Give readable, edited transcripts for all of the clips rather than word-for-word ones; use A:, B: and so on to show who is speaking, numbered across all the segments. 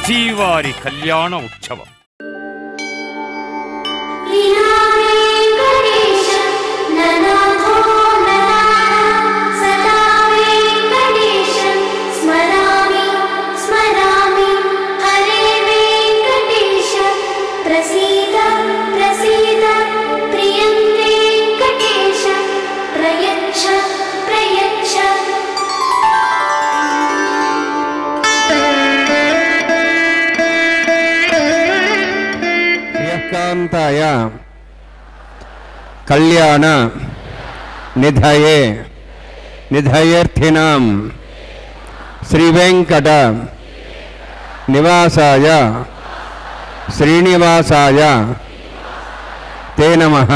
A: శ్రీవారి కళ్యాణ ఉత్సవం.
B: శ్రీకాంతాయ కళ్యాణ నిధయే నిధయేర్థినాం శ్రీవేంకట నివాసాయ శ్రీనివాసాయ తే నమః.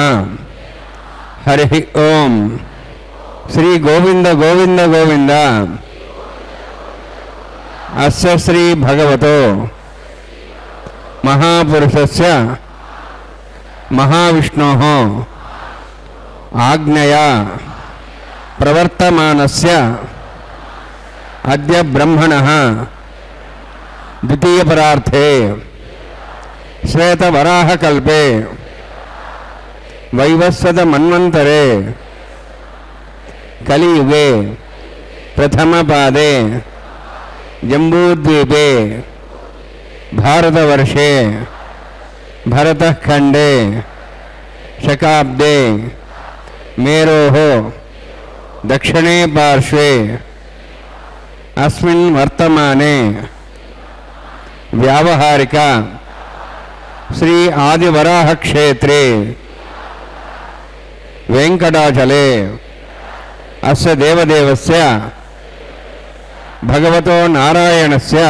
B: హరి ఓం. శ్రీ గోవింద గోవింద గోవింద. అస్య శ్రీ భగవతో మహాపురుషస్య మహావిష్ణోః ఆజ్ఞయా ప్రవర్తమానస్య అద్య బ్రహ్మణః ద్వితీయపరార్థే శ్వేతవరాహకల్పే వైవస్వతమన్వంతరే కలియుగే ప్రథమపాదే జంబూద్వీపే భారతవర్షే భరతఖండే శకాబ్దే మేరోః దక్షిణే పార్శ్వే అస్మిన్ వర్తమానే వ్యావహారిక శ్రీ ఆదివరాహ క్షేత్రే వెంకటాచలే అస్య దేవదేవస్య భగవతో నారాయణస్య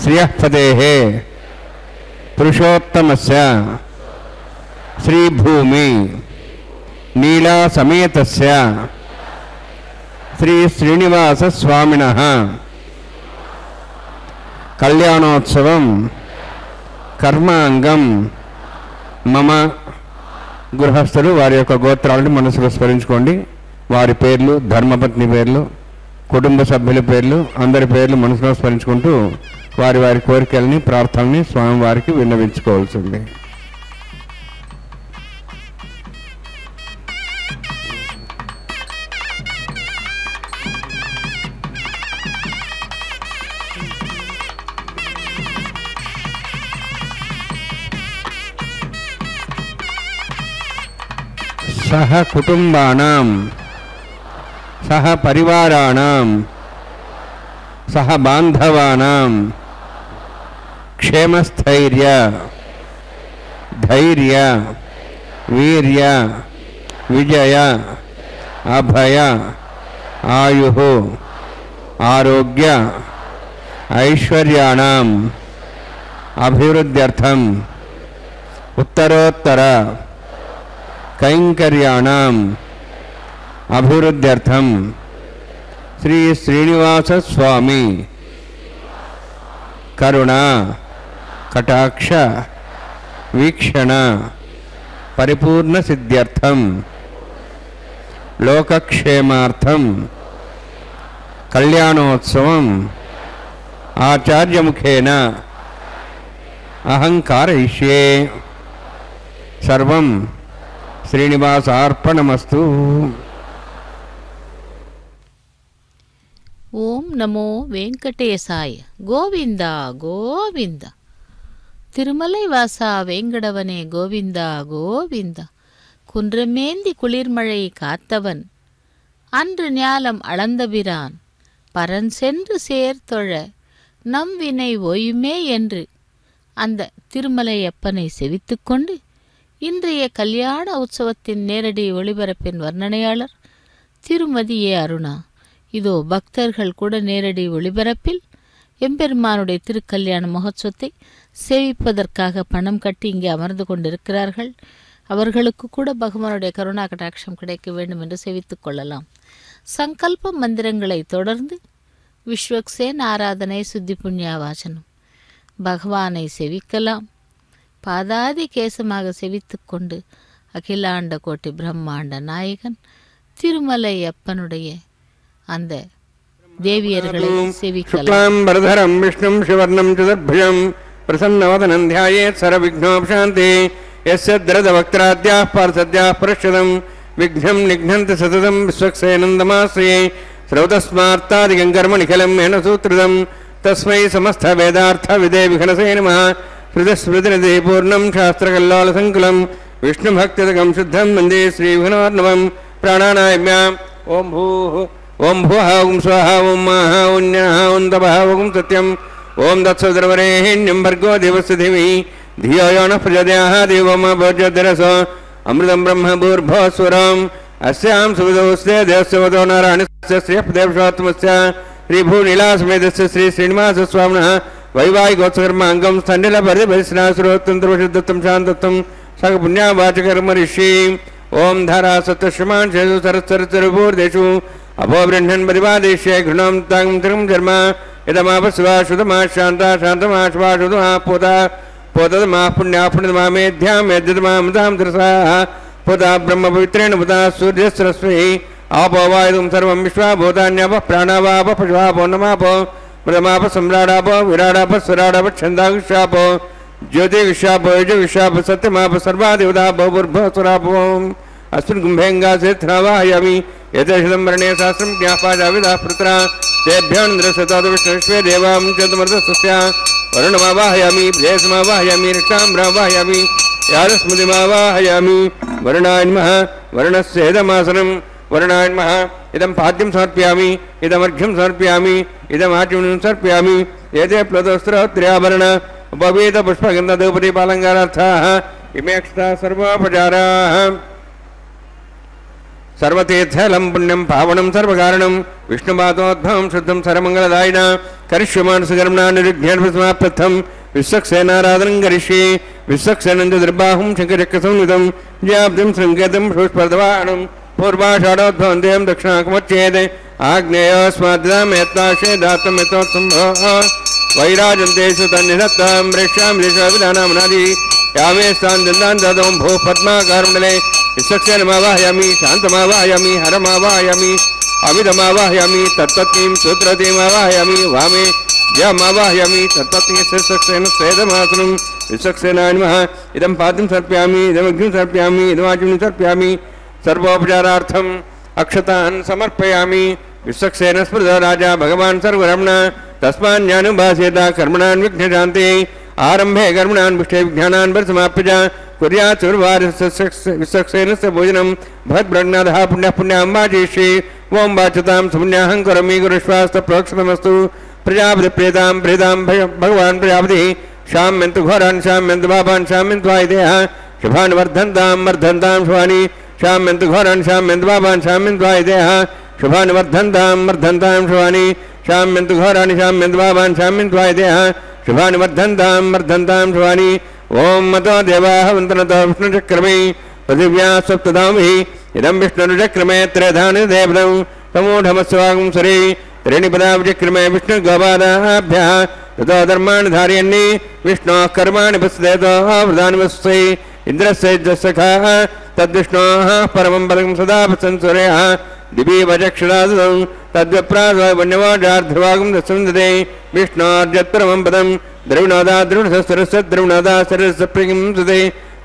B: శ్రియఃపతేః పురుషోత్తమస్య శ్రీభూమి నీలా సమేతస్య శ్రీ శ్రీనివాస స్వామినః కళ్యాణోత్సవం కర్మాంగం మమ. గృహస్థులు వారి యొక్క గోత్రాలను మనసులో స్మరించుకోండి. వారి పేర్లు, ధర్మపత్ని పేర్లు, కుటుంబ సభ్యుల పేర్లు, అందరి పేర్లు మనసులో స్మరించుకుంటూ వారి వారి కోరికల్ని, ప్రార్థనని స్వామివారికి విన్నవించుకోవాల్సింది. సహ కుటుంబానాం సహ పరివారాణాం సహ బాంధవానాం క్షేమస్థైర్య ధైర్య వీర్య విజయ అభయ ఆయుః ఆరోగ్య ఐశ్వర్యాణం అభివృద్ధ్యర్థం ఉత్తరోత్తర కైంకర్యాణం అభివృద్ధ్యర్థం శ్రీ శ్రీనివాస స్వామి కరుణ కటాక్ష వీక్షణ పరిపూర్ణ సిద్ధ్యర్థం లోకక్షేమార్థం కళ్యాణోత్సవం ఆచార్యముఖేన అహం కారయిష్యే. సర్వం శ్రీనివాసార్పణమస్తు.
C: ఓం నమో వెంకటేశాయ. గోవింద గోవింద. திருமலை வாசா வேங்கடவனே கோவிந்தா கோவிந்தா. குன்றமேந்தி குளிர்மழை காத்தவன் அன்று ஞாலம் அளந்தபிரான் பரன் சென்று சேர்த்தொழ நம் வினை ஓயுமே என்று அந்த திருமலையப்பனை செவித்துக்கொண்டு இன்றைய கல்யாண உற்சவத்தின் நேரடி ஒளிபரப்பின் வர்ணனையாளர் திருமதி ஏ அருணா. இதோ பக்தர்கள் கூட நேரடி ஒளிபரப்பில் எம்பெருமானுடைய திருக்கல்யாண மகோத்சவத்தை சேவிப்பதற்காக பணம் கட்டி இங்கே அமர்ந்து கொண்டிருக்கிறார்கள். அவர்களுக்கு கூட பகவானுடைய கருணா கடாட்சம் கிடைக்க வேண்டும் என்று சேவித்துக் கொள்ளலாம். சங்கல்ப மந்திரங்களை தொடர்ந்து விஸ்வக்சேன் ஆராதனை சுத்தி புண்ணியாவாசனம் பகவானை செவிக்கலாம். பாதாதி கேசமாக செவித்து கொண்டு அகிலாண்ட கோட்டி பிரம்மாண்ட நாயகன் திருமலை அப்பனுடைய அந்த தேவியர்களை செவிக்கலாம்.
B: शुक्लांबरधरं विष्णुं शिवर्णं चतुर्भुजं प्रसन्नवदनं ध्यायेत् सर्वविघ्नोपशान्ति यस्य द्रदवक्त्राद्याः पार्षद्याः प्रश्यदं विघ्नं निघ्नन्ति सततं विश्वक्सेनन्दमाश्रये श्रौतस्मार्तादिकं कर्मनिखिलं येन सूत्रितं तस्मै समस्तवेदार्थविदे विघ्नसे नमः. श्रुतस्मृतिनिधि पूर्णं शास्त्रकल्लोलसङ्कुलं विष्णुभक्तिदकं शुद्धं वन्दे श्रीविघ्नोर्नवं. प्राणानायम्याम् ओं भूः ओं भुवः ओं स्वः ओं महः ओं न्यः ओं तपः ओं सत्यम् ओं तत्सवितुर्वरेण्यं भर्गो देवस्य धीमहि धियो यो नः प्रचोदयात् देवो मा प्रचोदयात्. अमृतं ब्रह्म भूर्भुवस्वरम् अस्यां सुविदोस्ते देवस्य वदो नारायणस्य श्रीदेवशोत्तमस्य श्रीभूनीलासमेतस्य श्री श्रीनिवासस्वामिनः वैवाहिकोत्सकर्माङ्गं स्थण्डिलपरिपरिश्रासुरोत्तन्त्रवशुद्धत्तं शान्तत्वं सकपुण्यावाचकर्मऋषि. ओं धारा सत्यश्रमान् शेषु सरस्वरचरुभूर्देषु अभो बृह्णन् परिवादेश्ये घृणं तं त्रिं कर्म इदमापस्वा शुतमा शान्ता शान्तमा श्वा शुतमा पोता पोतदमा पुण्या पुण्यमा मेध्यां मेध्यतमा मृतां तिरसाः पोता ब्रह्मपवित्रेण पुता सूर्यस्रस्वै आपो वायुं सर्वं विश्वा भूतान्यापः प्राणावापः पशुवापो नमापो मृतमापः सम्राडापो विराडापः स्वराडापः छन्दाक्षापो ज्योतिविश्वापो यजुविश्वापो सत्यमापः सर्वादेवतापो भूर्भुवस्वरापो. अस्मिन् कुम्भेङ्गासे ध्रावाहयामि यथेषं वर्णे सहस्रं ज्ञापाजाविदाः पुत्रा तेभ्योन्द्रसतादविष्णुष्वे देवां चतुमर्दस्य वरुणमावाहयामि प्रेयसमावाहयामि रक्षाम्रावाहयामि यादस्मृतिमावाहयामि. वरुणाय नमः. वरुणस्य इदमासनं वरुणाय नमः. इदं पाद्यं समर्पयामि इदमर्घ्यं समर्पयामि इदमाचमनं समर्पयामि. एते प्लुतोस्त्रोत्र्याभरण उपवीतपुष्पगन्धधूपदीपालङ्कारार्थाः इमे अक्षताः सर्वोपचाराः. सर्वतीर्थलं पुण्यं पावनं सर्वकारणं विष्णुपादोद्भवं शुद्धं सर्वमङ्गलदायिन करिष्यमानसकर्मणानिरुध्यर्भसमाप्तर्थं विश्वक्सेनाराधनं करिष्ये. विश्वक्सेनं च दुर्बाहुं शङ्खचक्रसंयुतं ज्याब्दिं शृङ्गेतं पुष्पर्दवाहनं पूर्वाषाढोद्भवं देवं दक्षिणाकमच्चेत् आग्नेयोस्माद्दामेत्ताशे दातं यतोत्सम्भोः वैराजन्तेषु तन्निधत्तां प्रेक्ष्यां देशविधानामनादि यामे स्थान् ददों भूः पद्माकारमण्डले विश्वक्सेनमावाहयामि शान्तमावाहयामि हरमावाहयामि अमितमावाहयामि तत्पत्नीं सूत्रतीमावाहयामि वामे जयमावाहयामि तत्पत्नी विश्वक्सेन स्वेदमासनं विश्वक्सेनाय नमः. इदं पाद्यं समर्पयामि इदमग्निं समर्पयामि इदमाचमनं समर्पयामि सर्वोपचारार्थम् अक्षतान् समर्पयामि. विश्वक्सेन स्मृतो राजा भगवान् सर्वरमण तस्मान्यानुभासेत कर्मणान् विघ्नशान्ते आरम्भे कर्मणान् विष्टे विज्ञानान् परिसमाप्य च कुर्यात् चतुर्वारस्य विश्वक्सेनस्य भोजनं भवद्ब्रह्मणः पुण्यः पुण्याम्बाजेष्ये. ओं वाचतां सुपुण्याहं करोमि गुरुश्वास्तप्रोक्षतमस्तु. प्रजापतिप्रेतां प्रेतां भगवान् प्रजापतिः शाम्यन्तु घोरान् शाम्यन्तु पापान् शाम्यन्तु वायुदेः शुभान् वर्धन्तां वर्धन्तां शुभानि शाम्यन्तु घोरान् शाम्यन्तु पापान् शाम्यन्तु वायुदेः शुभान् वर्धन्तां वर्धन्तां शुभानि शाम्यन्तु घोराणि शाम्यन्तु पापान् शाम्यन्तु वायुदेः शुभानि वर्धन्तां वर्धन्तां शुभानि. ओं मतो देवाः वन्दनतो विष्णुचक्रमे पृथिव्या सप्तधामहि इदं विष्णुचक्रमे त्रयधानि देवतं तमूढमस्वागं सरे त्रीणि पदाविचक्रमे विष्णुगोपादाभ्यः ततो धर्माणि धारयन्नि विष्णोः कर्माणि पश्येतो वृदानि वस्ते इन्द्रस्य सखाः तद्विष्णोः परमं पदं सदा पश्यन्सूर्यः दिवि वचक्षुरादं तद्विप्राद्वन्यवाजार्ध्वागं दस्सन्दते विष्णोर्जत्परमं पदं द्रविणोदा द्रविणसरस्य द्रविणोदा सरस्य प्रियं सुते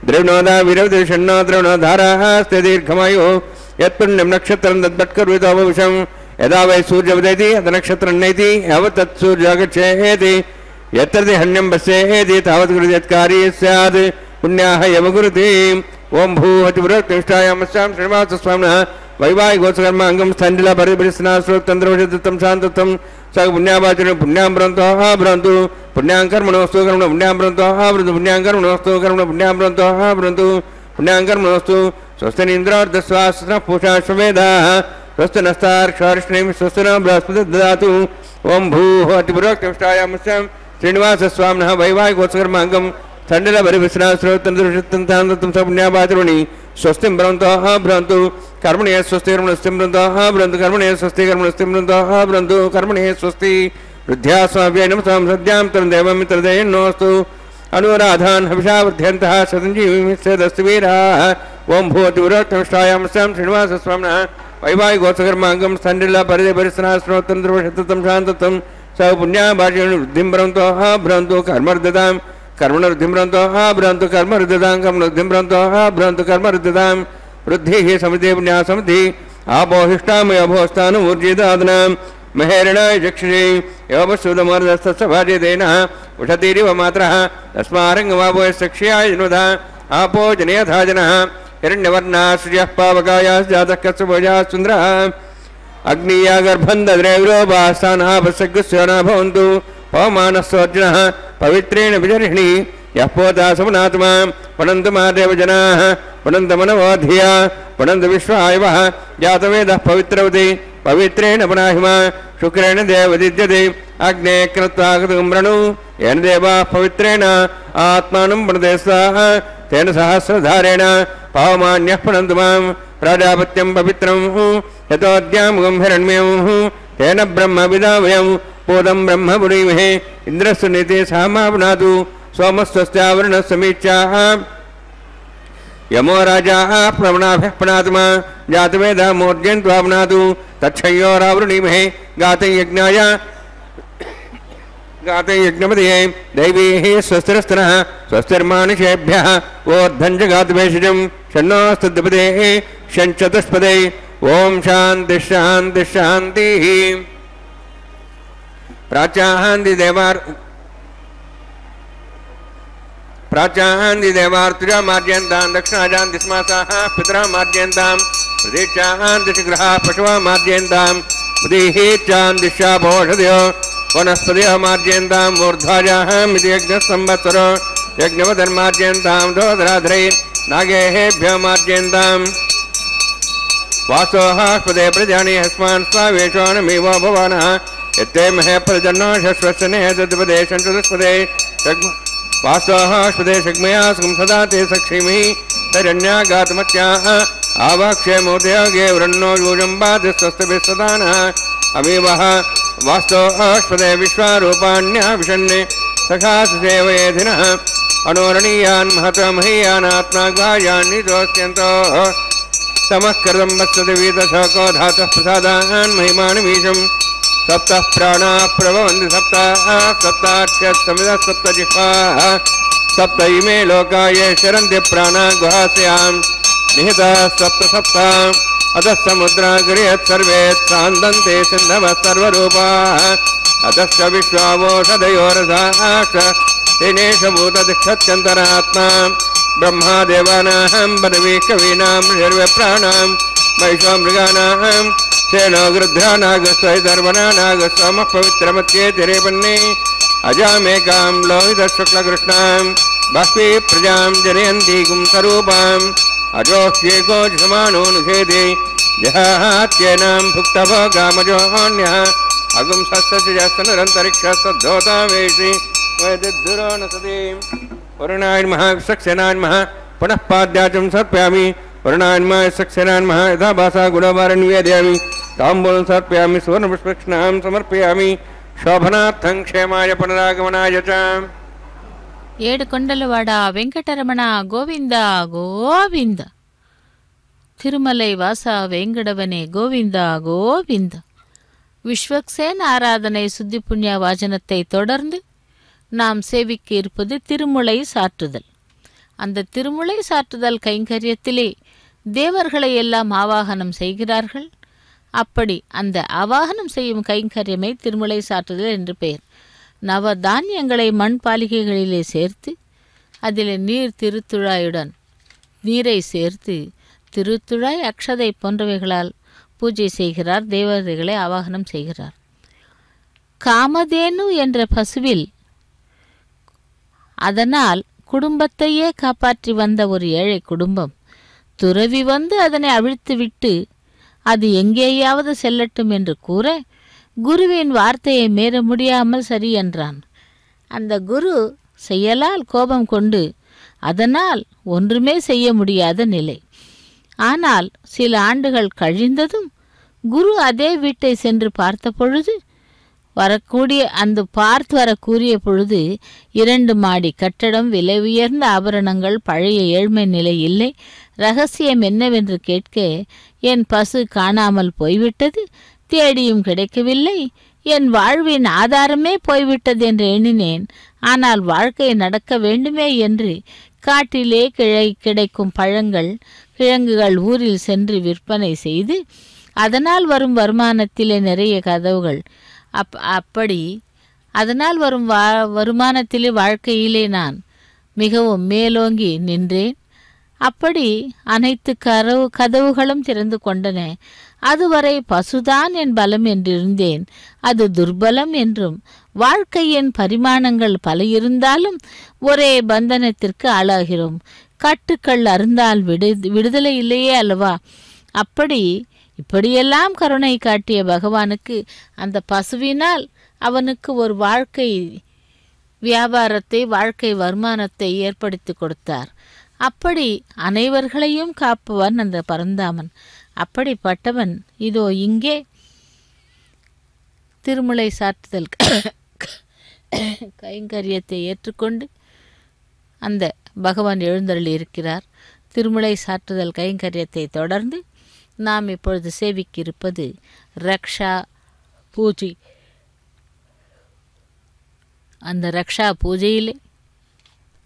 B: द्रविणोदा विरवदिषण्णो द्रविणोधाराः स्ते दीर्घमायुः यत्पुण्यं नक्षत्रं तद्भट्कर्वितोपविशं यदा वै सूर्यवदति तन्नक्षत्रं नैति यावत् तत् सूर्यागच्छेति यत्र हन्यं पश्येति तावत् गुरुः यत्कार्ये स्यात् पुण्याः यमगुरुते. ओं भूहतिपुरक्तिष्ठायामस्यां श्रीनिवासस्वामिनः वैवाहिकोत्सकर्माङ्गं स्थण्डिलपरिपरिश्रासुरोत्तन्त्रवशुद्धत्तं शान्तत्वं सः पुण्यावाचनं पुण्यां भ्रन्तोः भ्रन्तु पुण्यां कर्मणोऽस्तु कर्मण पुण्यां भ्रन्तोः भ्रन्तु पुण्यां कर्मणोऽस्तु कर्मण पुण्यां भ्रन्तोः भ्रन्तु पुण्यां कर्मणोऽस्तु. स्वस्तिनीन्द्रार्धस्वास्नः पूषा श्वमेधाः स्वस्ति नस्तार्क्षार्ष्णीं स्वस्ति न बृहस्पति ददातु. ओं भूहतिपुरक्तिष्ठायामस्यां श्रीनिवासस्वामिनः वैवाहिकोत्सकर्माङ्गं स्थण्डिलपरिपरिश्रासुरोत्तन्त्रवशुद्धत्तं पुण्यावाचरुणि स्वस्तिं भ्रन्तोः भ्रन्तु कर्मणे स्वस्ति कर्मणस्तिं भ्रन्तोः भ्रन्तु कर्मणे स्वस्ति कर्मणस्तिं भ्रन्तोः भ्रन्तु कर्मणे स्वस्ति. वृद्ध्यास्वाभ्यै नमसां सद्यां तरं देवं मित्रदेयन्नोऽस्तु अनुराधान् हविषा वृद्ध्यन्तः शतञ्जीविमिश्चेदस्तु वीराः. ओं भूतिपुरक्तिष्ठायामस्यां श्रीनिवासस्वामिनः वैवाहिकोत्सकर्माङ्गं सण्डिला परिसनाश्रोतं ध्रुवशततं शान्ततं स पुण्याभाषेण वृद्धिं भ्रंतो भ्रंतो कर्मर्दतां कर्मणवृद्धिं भ्रंतो भ्रंतो कर्मर्दतां कर्मणवृद्धिं भ्रंतो भ्रंतो कर्मर्दतां वृद्धिः समिति पुण्या समिति आपोहिष्टामयोभोस्थानमूर्जिदादनां महेरणाय चक्षुषे योपस्वदमर्दस्तस्य भार्यतेन उषतीरिव मात्रः तस्मारङ्गमापोयश्चक्ष्याय जनुधा आपो जनयथा जनः हिरण्यवर्णः सूर्यः पावकायाश्जातः कच्छभुजः सुन्दरः अग्निया गर्भं दद्रैव्रोपास्थानापसग्गस्य न भवन्तु पवमानस्सोर्जुनः पवित्रेण विजर्हिणि यः पोता समनात्मा पठन्तु मादेव जनाः पठन्तमनवो धिया पठन्तु विश्वायवः जातवेदः पवित्रवति पवित्रेण पनाहिमा शुक्रेण देवदिद्यते अग्ने कृत्वा कृतुम्रणु येन देवाः पवित्रेण आत्मानं पणते स्वाहा तेन सहस्रधारेण पावमान्यः पणन्तु मां प्राजापत्यं पवित्रं यतोऽद्यामुगं हिरण्यं तेन ब्रह्मविदावयं पूतं ब्रह्मपुरीमहे इन्द्रस्य नीते सामावनातु सोमस्वस्यावरणसमीच्याः यमो राजाः प्रवणाभ्यः पणात्मा जातवेदा मूर्जयन्त्वावनातु तच्छयोरावृणीमहे गातयज्ञाय गातयज्ञपदये दैवीः स्वस्तिरस्तनः स्वस्तिर्मानुषेभ्यः ओर्धञ्जगातभेषजं षण्णोस्तुद्धिपदेः षञ्चतुष्पदे ओम शांति शांति शांति प्राचाहांति देवार्तुजा मार्जयन्तां दक्षिणाजान्ति स्मासाः पितरः मार्जयन्तां प्रतीक्षाहान्ति शीघ्रः पशवः मार्जयन्तां प्रतीहीच्चान्तिशापोषधयो वनस्पतयः मार्जयन्तां मूर्ध्वाजाहमिति यज्ञसंवत्सरो यज्ञवधर्मार्जयन्तां दोधराधरै नागेभ्यो मार्जयन्तां वासोहास्पदे प्रजानि हस्मान् स्वावेशोऽनमिवो भवानः यत्ते महे प्रजन्नो शश्वसने दद्पदे शन्तुष्पदे वासोहास्पदे शग्मयास्कं सदा ते सक्षिमि तरण्यागातमत्याः आवाक्ष्ये मोदयोगे वृन्नो यूजम्बादिस्वस्तभिः सदानः अमीवः वास्तोहास्पदे विश्वारूपाण्यः विषन्ने सखासुसेवयेधिनः अनोरणीयान् महतमहीयानात्माग्वायान्नितोऽस्यन्तोः समकृतं वत्सदिवीतशोको धातुः प्रसादान् महिमानमीशं सप्तः प्राणाः प्रभवन्ति सप्ताक्षसमिदः सप्तजिह्वाः सप्त इमे लोकाय शरन्ति प्राणाः गुहास्यां निहिताः सप्त अतः समुद्राग्र्यत् सर्वे सान्दन्ते सिन्धवः सर्वरूपाः अतश्च विश्वावोषधयोरसाः तेनेष भूतदिक्षत्यन्तरात्मा ब्रह्मादेवानां पदवी कवीनां ऋषिर्विप्राणां वैश्व मृगाणां सेनो गृध्रानागस्वैधर्वणानागस्वमः पवित्रमत्येतिरेपन्ने अजामेकां लोहितशुक्लकृष्णां बाष्पी प्रजां जनयन्तीं स्वरूपाम् अजोह्येको झमानोऽनुषेदे जहात्येनां भुक्तभोगामजोऽन्यः अगुंसस्तनिरन्तरिक्षसद्धोतावेशि वैदिद्धुरो न सदे वरुणाय नमः विशक्सेनाय नमः पुनः पाद्याचं समर्पयामि वरुणाय नमः विशक्सेनाय नमः यथा भाषा गुणवारं निवेदयामि ताम्बूलं समर्पयामि सुवर्णपुष्पक्षणां समर्पयामि शोभनार्थं क्षेमाय पुनरागमनाय च
C: ఏడుకొండలవాడ వెంకటరమణ గోవింద గోవింద తిరుమలై வாச வேங்கடவனே கோவிந்தா கோவிந்த விஸ்வக்சேன ஆராதனை சுத்தி புண்ணிய வாசனத்தை தொடர்ந்து நாம் சேவிக்க இருப்பது திருமுலை சாற்றுதல். அந்த திருமுலை சாற்றுதல் கைங்கரியத்திலே தேவர்களை எல்லாம் ஆவாகனம் செய்கிறார்கள். அப்படி அந்த ஆவாகனம் செய்யும் கைங்கரியமே திருமுலை சாற்றுதல் என்று பெயர். நவதானியங்களை மண் பாலிகைகளிலே சேர்த்து அதில் நீரை சேர்த்து திருத்துழாய் அக்ஷதை போன்றவைகளால் பூஜை செய்கிறார். தேவதைகளை ஆவாகனம் செய்கிறார். காமதேனு என்ற பசுவில் அதனால் குடும்பத்தையே காப்பாற்றி வந்த ஒரு ஏழை குடும்பம் துறவி வந்து அதனை அவிழ்த்துவிட்டு அது எங்கேயாவது செல்லட்டும் என்று கூற குருவின் வார்த்தையை மீற முடியாமல் சரி என்றான். அந்த குரு செயலால் கோபம் கொண்டு அதனால் ஒன்றுமே செய்ய முடியாத நிலை. ஆனால் சில ஆண்டுகள் கழிந்ததும் குரு அதே வீட்டை சென்று பார்த்த பொழுது வரக்கூடிய அந்த பார்த்து வர கூறிய பொழுது 2 மாடி கட்டடம், விலை உயர்ந்த ஆபரணங்கள், பழைய ஏழ்மை நிலை இல்லை. ரகசியம் என்னவென்று கேட்க, என் பசு காணாமல் போய்விட்டது, தேடியும் கிடைக்கவில்லை, என் வாழ்வின் ஆதாரமே போய்விட்டது என்று எண்ணினேன். ஆனால் வாழ்க்கை நடக்க வேண்டுமே என்று காட்டிலே கிடைக்கும் கிழங்குகள் ஊரில் சென்று விற்பனை செய்து அதனால் வரும் வருமானத்திலே நிறைய கதவுகள் அதனால் வரும் வருமானத்திலே வாழ்க்கையிலே நான் மிகவும் மேலோங்கி நின்றேன். அப்படி அனைத்து கதவுகளும் திறந்து கொண்டன. அதுவரை பசுதான் என் பலம் என்றிருந்தேன். அது துர்பலம் என்றும், வாழ்க்கையின் பரிமாணங்கள் பல இருந்தாலும் ஒரே பந்தனத்திற்கு ஆளாகிறோம். கட்டுக்கள் அருந்தால் விடுதலை இல்லையே அல்லவா? இப்படியெல்லாம் கருணை காட்டிய பகவானுக்கு அந்த பசுவினால் அவனுக்கு ஒரு வாழ்க்கை வியாபாரத்தை, வாழ்க்கை வருமானத்தை ஏற்படுத்தி கொடுத்தார். அப்படி அனைவர்களையும் காப்பவன் அந்த பரந்தாமன். அப்படிப்பட்டவன் இதோ இங்கே திருமுலை சாற்றுதல் கைங்கரியத்தை ஏற்றுக்கொண்டு அந்த பகவான் எழுந்தருளி இருக்கிறார். திருமுலை சாற்றுதல் கைங்கரியத்தை தொடர்ந்து நாம் இப்பொழுது சேவிக்கிருப்பது ரக்ஷா பூஜை. அந்த ரக்ஷா பூஜையிலே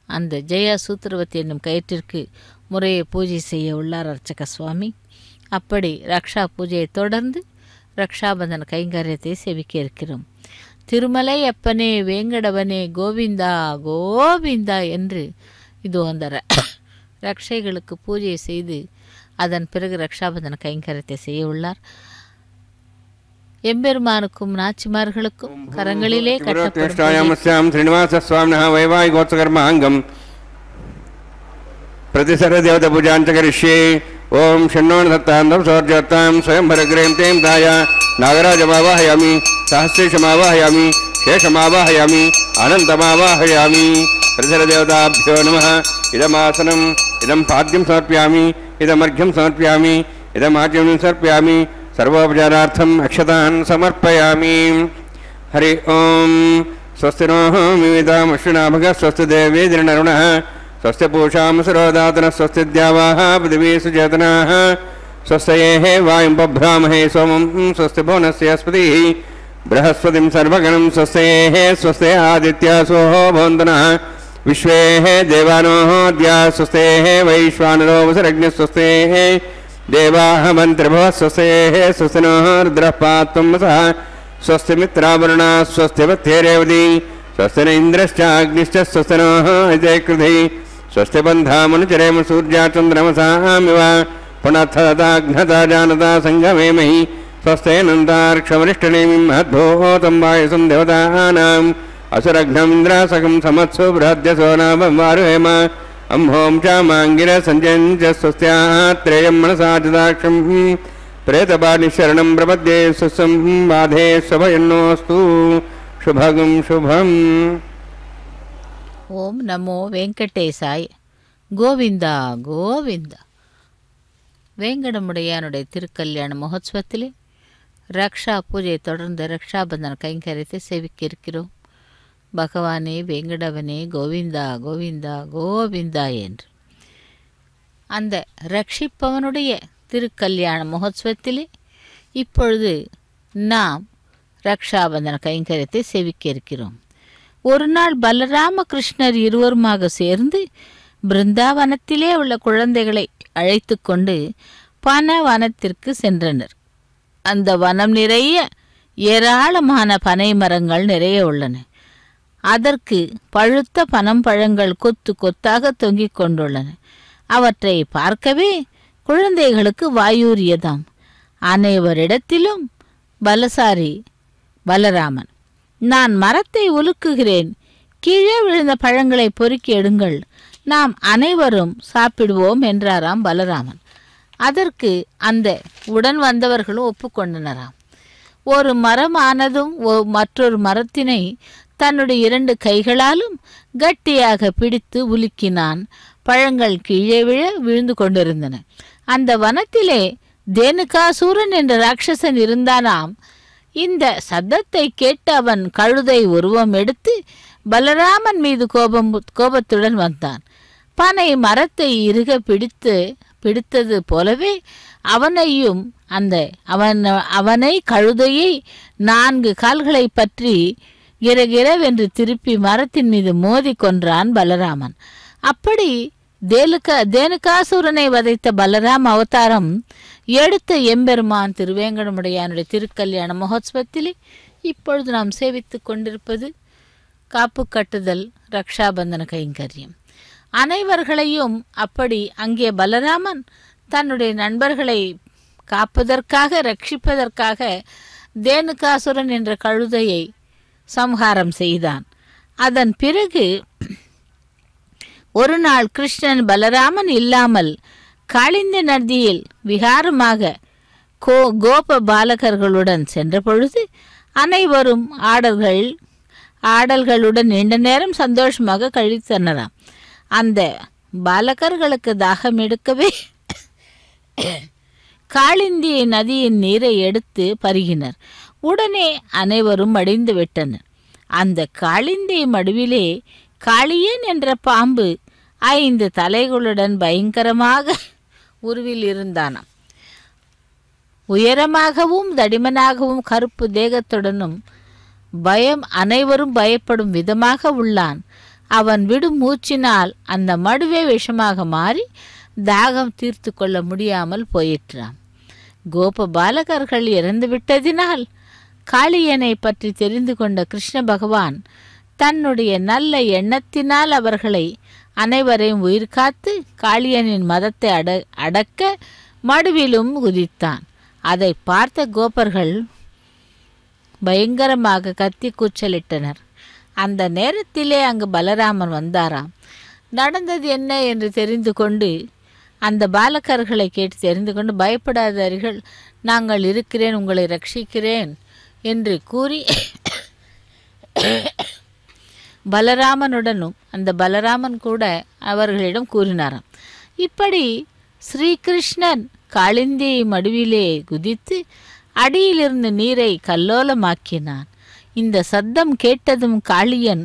C: அந்த ஜெயா சூத்திரவதி என்னும் கயிற்றிற்கு முறையை பூஜை செய்ய உள்ளார் அர்ச்சக சுவாமி. அப்படி ரக்ஷா பூஜையை தொடர்ந்து ரக்ஷாபந்தன கைங்கரியத்தை சேவிக்க இருக்கிறோம். திருமலை அப்பனே வேங்கடவனே கோவிந்தா கோவிந்தா என்று இதோ அந்த ரக்ஷைகளுக்கு பூஜை செய்து அதன் பிறகு ரக்ஷாபந்தன கைங்கரியத்தை செய்ய உள்ளார். எம்பெருமானுக்கும் நாச்சிமார்களுக்கும் கரங்களிலே
B: கட்டப்படும் प्रतिसर देवता पूजांच करिष्ये. ओम शन्नो दत्तांदं सौर्योत्तां स्वयंभरग्रें तें दाय नागराजमावाहयामि सहस्रेशमावाहयामि शेषमावाहयामि अनन्तमावाहयामि. प्रतिसर देवताभ्यो नमः. इदमासनम् इदं पाद्यं समर्पयामि, इदमर्घ्यं समर्पयामि, इदमाच्यं समर्पयामि, सर्वोपचारार्थम् अक्षतान् समर्पयामि. हरि ओम. स्वस्ति नो मिमितामश्विनाभग स्वस्ति देवेन्द्रनरुणः स्वस्ति पूषामसरोदातनः स्वस्ति द्यावाः पृथिवी सुचेतनाः स्वस्त्येः वायुं बभ्रामहे सोमं स्वस्ति भुवनस्य स्पतिः बृहस्पतिं सर्वगणं स्वस्त्येः स्वस्ति आदित्यासो भवन्तनः विश्वेः देवानोः द्या स्वस्त्येः वैश्वानरो वसुरग्निः स्वस्त्येः देवाः मन्त्रिभवः स्वस्त्येः स्वस्ति नः रुद्रः पात्वं वसः स्वस्ति मित्रावरुणा स्वस्ति वत्येरेवती स्वस्ति न इन्द्रश्चाग्निश्च स्वस्ति नः इते कृधि स्वस्ति बन्धामनुचरेम सूर्याचन्द्रमसामिव पुनः जानता सङ्गमेमहि स्वस्ते नन्दार्क्षवरिष्ठनेमिं महद्भूतं वायुसं देवतानाम् असुरघ्नम् इन्द्रासकं समत्सु बृहद्यसो नाम वारुहेम अम्हों चामाङ्गिरसञ्जयं च स्वस्त्यात्रेयं मनसा चिदाक्षं प्रेतपाणिशरणं प्रपद्ये सुसं बाधे स्वभयन्नोऽस्तु शुभगं शुभम्.
C: ஓம் நமோ வெங்கடேசாய். கோவிந்தா கோவிந்தா. வேங்கடமுடையானுடைய திருக்கல்யாண மகோத்சவத்திலே ரக்ஷா பூஜையை தொடர்ந்து ரக்ஷாபந்தன கைங்கரியத்தை சேவிக்க இருக்கிறோம். பகவானே வேங்கடவனே கோவிந்தா கோவிந்தா கோவிந்தா என்று அந்த ரட்சிப்பவனுடைய திருக்கல்யாண மகோத்சவத்திலே இப்பொழுது நாம் ரக்ஷாபந்தன கைங்கரியத்தை சேவிக்க இருக்கிறோம். ஒரு நாள் பலராம கிருஷ்ணர் இருவருமாக சேர்ந்து பிருந்தாவனத்திலே உள்ள குழந்தைகளை அழைத்து கொண்டு பனவனத்திற்கு சென்றனர். அந்த வனம் நிறைய ஏராளமான பனை மரங்கள் நிறைய உள்ளன. அதற்கு பழுத்த பனம்பழங்கள் கொத்து கொத்தாக தொங்கிக் கொண்டுள்ளன. அவற்றை பார்க்கவே குழந்தைகளுக்கு வாயூரியதாம். அனைவரிடத்திலும் பலசாரி பலராமன், நான் மரத்தை உலுக்குகிறேன், கீழே விழுந்த பழங்களை பொறுக்கி எடுங்கள், நாம் அனைவரும் சாப்பிடுவோம் என்றாராம் பலராமன். அதற்கு அந்த உடன் வந்தவர்களும் ஒப்புக்கொண்டனராம். ஒரு மரமானதும் மற்றொரு மரத்தினை தன்னுடைய 2 கைகளாலும் கட்டியாக பிடித்து உலுக்கினான். பழங்கள் கீழே விழுந்து கொண்டிருந்தன. அந்த வனத்திலே தேனுகாசூரன் என்ற ராட்சசன் இருந்தானாம். இந்த சத்தத்தை கேட்டு அவன் கழுதை உருவம் எடுத்து பலராமன் மீது கோபத்துடன் வந்தான். பனை மரத்தை இறுக பிடித்தது போலவே அவனையும் அவனை கழுதையை 4 கால்களை பற்றி கிரகிரவென்று திருப்பி மரத்தின் மீது மோதி கொன்றான் பலராமன். அப்படி தேனுகாசுரனை வதைத்த பலராம அவதாரம் எடுத்த எம்பெருமான் திருவேங்கடமுடையானுடைய திருக்கல்யாண மகோத்சவத்திலே இப்பொழுது நாம் சேவித்து கொண்டிருப்பது காப்பு கட்டுதல் ரக்ஷாபந்தன கைங்கரியம். அனைவர்களையும் அப்படி அங்கே பலராமன் தன்னுடைய நண்பர்களை காப்பதற்காக ரட்சிப்பதற்காக தேனுகாசுரன் என்ற கழுதையை சம்ஹாரம் செய்தான். அதன் பிறகு ஒரு நாள் கிருஷ்ணன் பலராமன் இல்லாமல் காளிந்தி நதியில் விகாரமாக கோப பாலகர்களுடன் சென்ற பொழுது அனைவரும் ஆடல்களுடன் நீண்ட நேரம் சந்தோஷமாக கழித்தனராம். அந்த பாலகர்களுக்கு தாகம் எடுக்கவே காளிந்தி நதியின் நீரை எடுத்து பருகினர். உடனே அனைவரும் மடிந்து விட்டனர். அந்த காளிந்தி மடுவிலே காளியன் என்ற பாம்பு 5 தலைகளுடன் பயங்கரமாக உருவில் இருந்தானாம். உயரமாகவும் தடிமனாகவும் கருப்பு தேகத்துடனும் அனைவரும் பயப்படும் விதமாக உள்ளான். அவன் விடும் மூச்சினால் அந்த மடுவே விஷமாக மாறி தாகம் தீர்த்து கொள்ள முடியாமல் போயிற்றாம். கோப பாலகர்கள் இறந்து விட்டதினால் காளியனை பற்றி தெரிந்து கொண்ட கிருஷ்ண பகவான் தன்னுடைய நல்ல எண்ணத்தினால் அவர்களை அனைவரையும் உயிர் காத்து காளியனின் மதத்தை அடக்க மடுவிலும் குதித்தான். அதை பார்த்த கோபர்கள் பயங்கரமாக கத்தி கூச்சலிட்டனர். அந்த நேரத்திலே அங்கு பலராமன் வந்தாராம். நடந்தது என்ன என்று தெரிந்து கொண்டு அந்த பாலகர்களை கேட்டு தெரிந்து கொண்டு, பயப்படாதீர்கள், நாங்கள் இருக்கிறேன், உங்களை ரட்சிக்கிறேன் என்று கூறி பலராமனுடனும் அந்த பலராமன் கூட அவர்களிடம் கூறினாராம். இப்படி ஸ்ரீகிருஷ்ணன் காளிந்தி மடுவிலே குதித்து அடியிலிருந்து நீரை கல்லோலமாக்கினான். இந்த சத்தம் கேட்டதும் காளியன்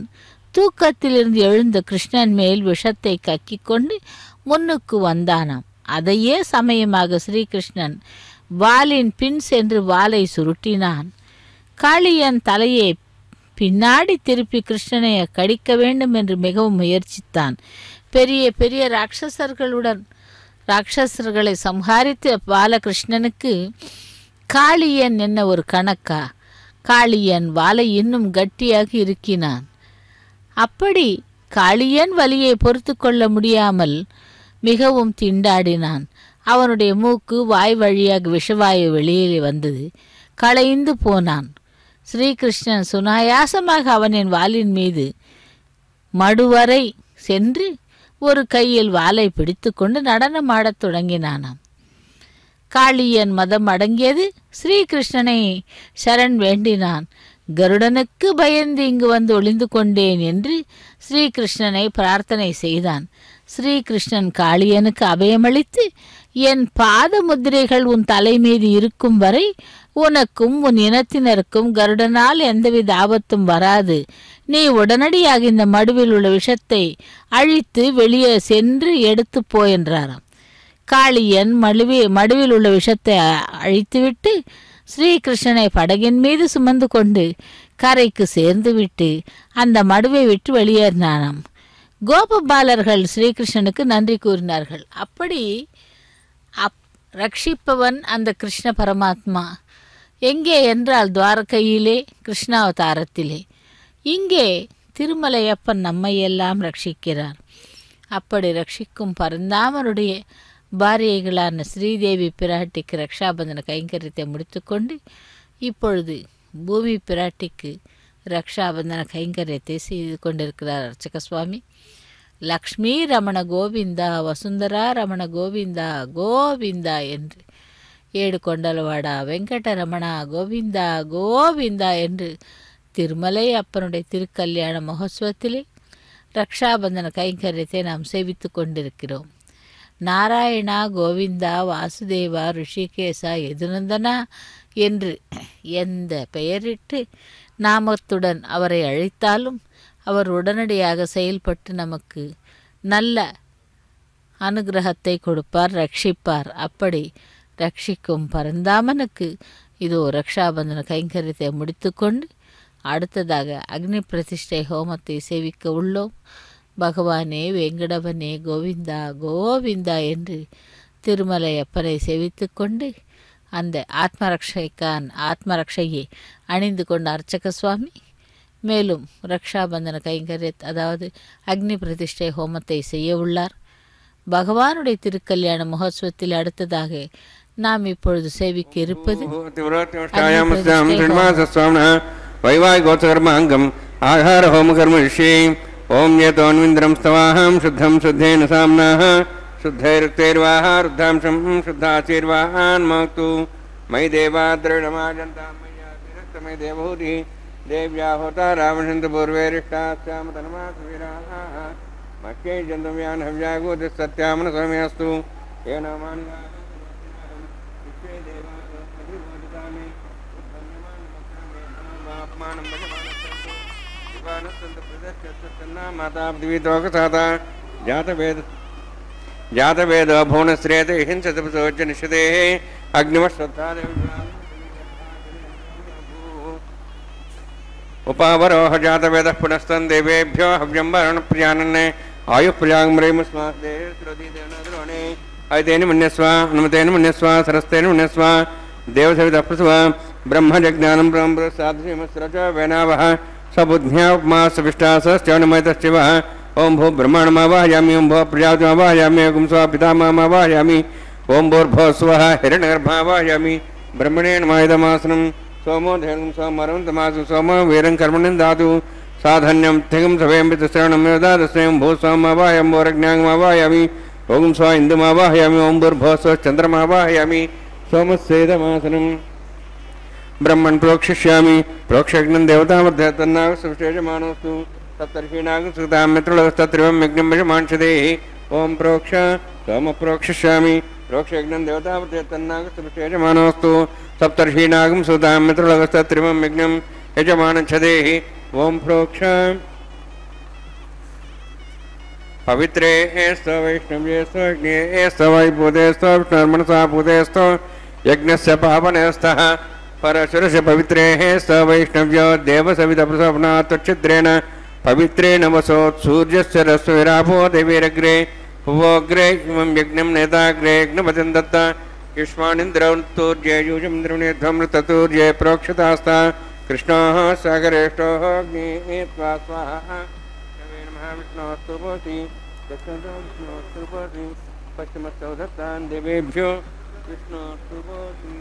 C: தூக்கத்திலிருந்து எழுந்த கிருஷ்ணன் மேல் விஷத்தை கக்கிக் கொண்டு முன்னுக்கு வந்தானாம். அதையே சமயமாக ஸ்ரீகிருஷ்ணன் வாலின் பின் சென்று வாலை சுருட்டினான். காளியன் தலையை பின்னாடி திருப்பி கிருஷ்ணனை கடிக்க வேண்டும் என்று மிகவும் முயற்சித்தான். பெரிய பெரிய ராட்சசர்களை சம்ஹாரித்த பாலகிருஷ்ணனுக்கு காளியன் என்ன ஒரு கணக்கா? காளியன் வாளை இன்னும் கட்டியாக இருக்கினான். அப்படி காளியன் வலியை பொறுத்து கொள்ள முடியாமல் மிகவும் திண்டாடினான். அவனுடைய மூக்கு வாய் வழியாக விஷவாயு வெளியே வந்தது. களைந்து போனான். ஸ்ரீகிருஷ்ணன் சுனாயாசமாக அவனின் வாளின் மீது மடுவரை சென்று ஒரு கையில் வாளை பிடித்து கொண்டு நடனமாடத் தொடங்கினானாம். காளியன் மதம் அடங்கியது. ஸ்ரீகிருஷ்ணனை சரண் வேண்டினான். கருடனுக்கு பயந்து இங்கு வந்து ஒளிந்து கொண்டேன் என்று ஸ்ரீகிருஷ்ணனை பிரார்த்தனை செய்தான். ஸ்ரீகிருஷ்ணன் காளியனுக்கு அபயமளித்து, என் பாத முத்திரைகள் உன் தலை மீது இருக்கும் வரை உனக்கும் உன் இனத்தினருக்கும் கருடனால் எந்தவித ஆபத்தும் வராது. நீ உடனடியாக இந்த மடுவில் உள்ள விஷத்தை அழித்து வெளியே சென்று எடுத்து போ என்றாராம். காளியன் மடுவில் உள்ள விஷத்தை அழித்துவிட்டு ஸ்ரீகிருஷ்ணனை படகின் மீது சுமந்து கொண்டு கரைக்கு சேர்ந்து விட்டு அந்த மடுவை விட்டு வெளியேறினானாம். கோபபாலர்கள் ஸ்ரீகிருஷ்ணனுக்கு நன்றி கூறினார்கள். அப்படி ரட்சிப்பவன் அந்த கிருஷ்ண பரமாத்மா எங்கே என்றால் துவாரகையிலே கிருஷ்ணாவதாரத்திலே. இங்கே திருமலையப்பன் நம்மையெல்லாம் ரட்சிக்கிறார். அப்படி ரட்சிக்கும் பரந்தாமனுடைய பாரியைகளான ஸ்ரீதேவி பிராட்டிக்கு ரக்ஷாபந்தன கைங்கரியத்தை முடித்துக்கொண்டு இப்பொழுது பூமி பிராட்டிக்கு ரக்ஷாபந்தன கைங்கரியத்தை செய்து கொண்டிருக்கிறார் அர்ச்சக சுவாமி. லக்ஷ்மி ரமண கோவிந்தா, வசுந்தரா ரமண கோவிந்தா கோவிந்தா என்று, ஏடு கொண்டலவாடா வெங்கடரமணா கோவிந்தா கோவிந்தா என்று திருமலை அப்பனுடைய திருக்கல்யாண மகோத்சவத்திலே ரக்ஷாபந்தன கைங்கரியத்தை நாம் சேவித்து கொண்டிருக்கிறோம். நாராயணா கோவிந்தா வாசுதேவா ரிஷிகேசா யதுநந்தனா என்று எந்த பெயரிட்டு நாமத்துடன் அவரை அழைத்தாலும் அவர் உடனடியாக செயல்பட்டு நமக்கு நல்ல அனுகிரகத்தை கொடுப்பார், ரட்சிப்பார். அப்படி ரட்சிக்கும் பரந்தாமனுக்கு இதோ ரக்ஷாபந்தன கைங்கரியத்தை முடித்துக்கொண்டு அடுத்ததாக அக்னி பிரதிஷ்டை ஹோமத்தை சேவிக்க உள்ளோம். பகவானே வெங்கடவனே கோவிந்தா கோவிந்தா என்று திருமலையப்பனை சேவித்து கொண்டு அந்த ஆத்மரக்ஷையை அணிந்து கொண்ட அர்ச்சக சுவாமி மேலும் ரக்ஷாபந்தன கைங்கரிய அதாவது அக்னி பிரதிஷ்டை ஹோமத்தை செய்ய உள்ளார். பகவானுடைய திருக்கல்யாண மகோத்சவத்தில் அடுத்ததாக நாம் இப்பொழுது சேவிக்க இருப்பது
B: வைவாய்கோத்சகர்மாங்கம் ஆகார ஹோமகர்ம ரிஷி ஓம் ஏதோன்விந்திரம் ஸ்தவாஹம் சுத்தம் சுத்தேன சாம்னாஹ शुद्धैरुक्तैर्वाः रुद्धांशं शुद्धाशीर्वाहान् माक्तु मयि देवा द्रविडमाजन्तां मयि देवहूतिः देव्या होता रामचन्द्रपूर्वैरिष्टास्याम तन्मासुवीराः मह्यै जन्तव्यान् हव्यागोतिस्सत्यामनसोमेऽस्तु येन माता जातवेद भुवनश्रेत हिंसतपसोचनिषदे अग्निवश्रद्धा उपावरोह जातवेदः पुनस्तन देवेभ्यो हव्यं वरणप्रियानन्ने आयुःप्रयाङ्मरेमुस्माद्रोणे ऐतेन मन्यस्व अनुमतेन मन्यस्व सरस्तेन मन्यस्व देवसवितप्रसव ब्रह्मजज्ञानं ब्रह्मप्रसादश्रीमस्रच वेनावः सबुद्ध्यापमासविष्टासश्चवनमयतश्चिव ओं भो ब्रह्माण्डमावाहयामि ओं भो प्रजापतिमावाहयामि ओं स्व पितामहमावाहयामि ओं भूर्भुवः स्वः हिरण्यगर्भावाहयामि ब्रह्मणे नमायदमासनं सोमो धेनुं सोमरवन्तमासु सोमो वीरं कर्मणं दातु साधन्यं थिगं सवेम्बितश्रवणं योदादस्यं भूस्वामावाहयामि ओरज्ञाङ्गमावाहयामि ओं स्व इन्दुमावाहयामि ओं भूर्भुवः स्वः चन्द्रमावाहयामि सोमस्येदमासनं ब्रह्मन् प्रोक्षिष्यामि प्रोक्षयज्ञं देवतामध्यतन्नागसुविशेषमानोऽस्तु सप्तर्षीणागसुतां मित्रलस्तत्रिवं यज्ञं यजमांसते ओं प्रोक्ष सोमप्रोक्षिष्यामि प्रोक्षयज्ञं देवतामध्यतन्नागसुविशेषमानोऽस्तु सप्तर्षीणागं सुतां मित्रलस्तत्रिवं यज्ञं यजमानच्छते ओं प्रोक्ष पवित्रे स्त वैष्णव्ये स्त यज्ञे स्त वैभूते स्त विष्णुर्मनसा भूते स्त यज्ञस्य पावनस्तः परशुरस्य पवित्रे स्त वैष्णव्यो देवसवितप्रसवनात् छिद्रेण पवित्रेण वसोत् सूर्यस्य रश्मिराभो देवीरग्रे भुवोऽग्रे इमं यज्ञं नेताग्रे यज्ञपतिं दत्त युष्मानिन्द्रौर्तूर्ये यूजमिन्द्रुणीध्वमृततूर्ये प्रोक्षितास्ता कृष्णोः सागरेष्ठोः अग्निः त्वा स्वाहा विष्णोस्तुभोति विष्णोस्तुभोति पश्चिमस्तौ दत्तान् देवेभ्यो विष्णोस्तुभोति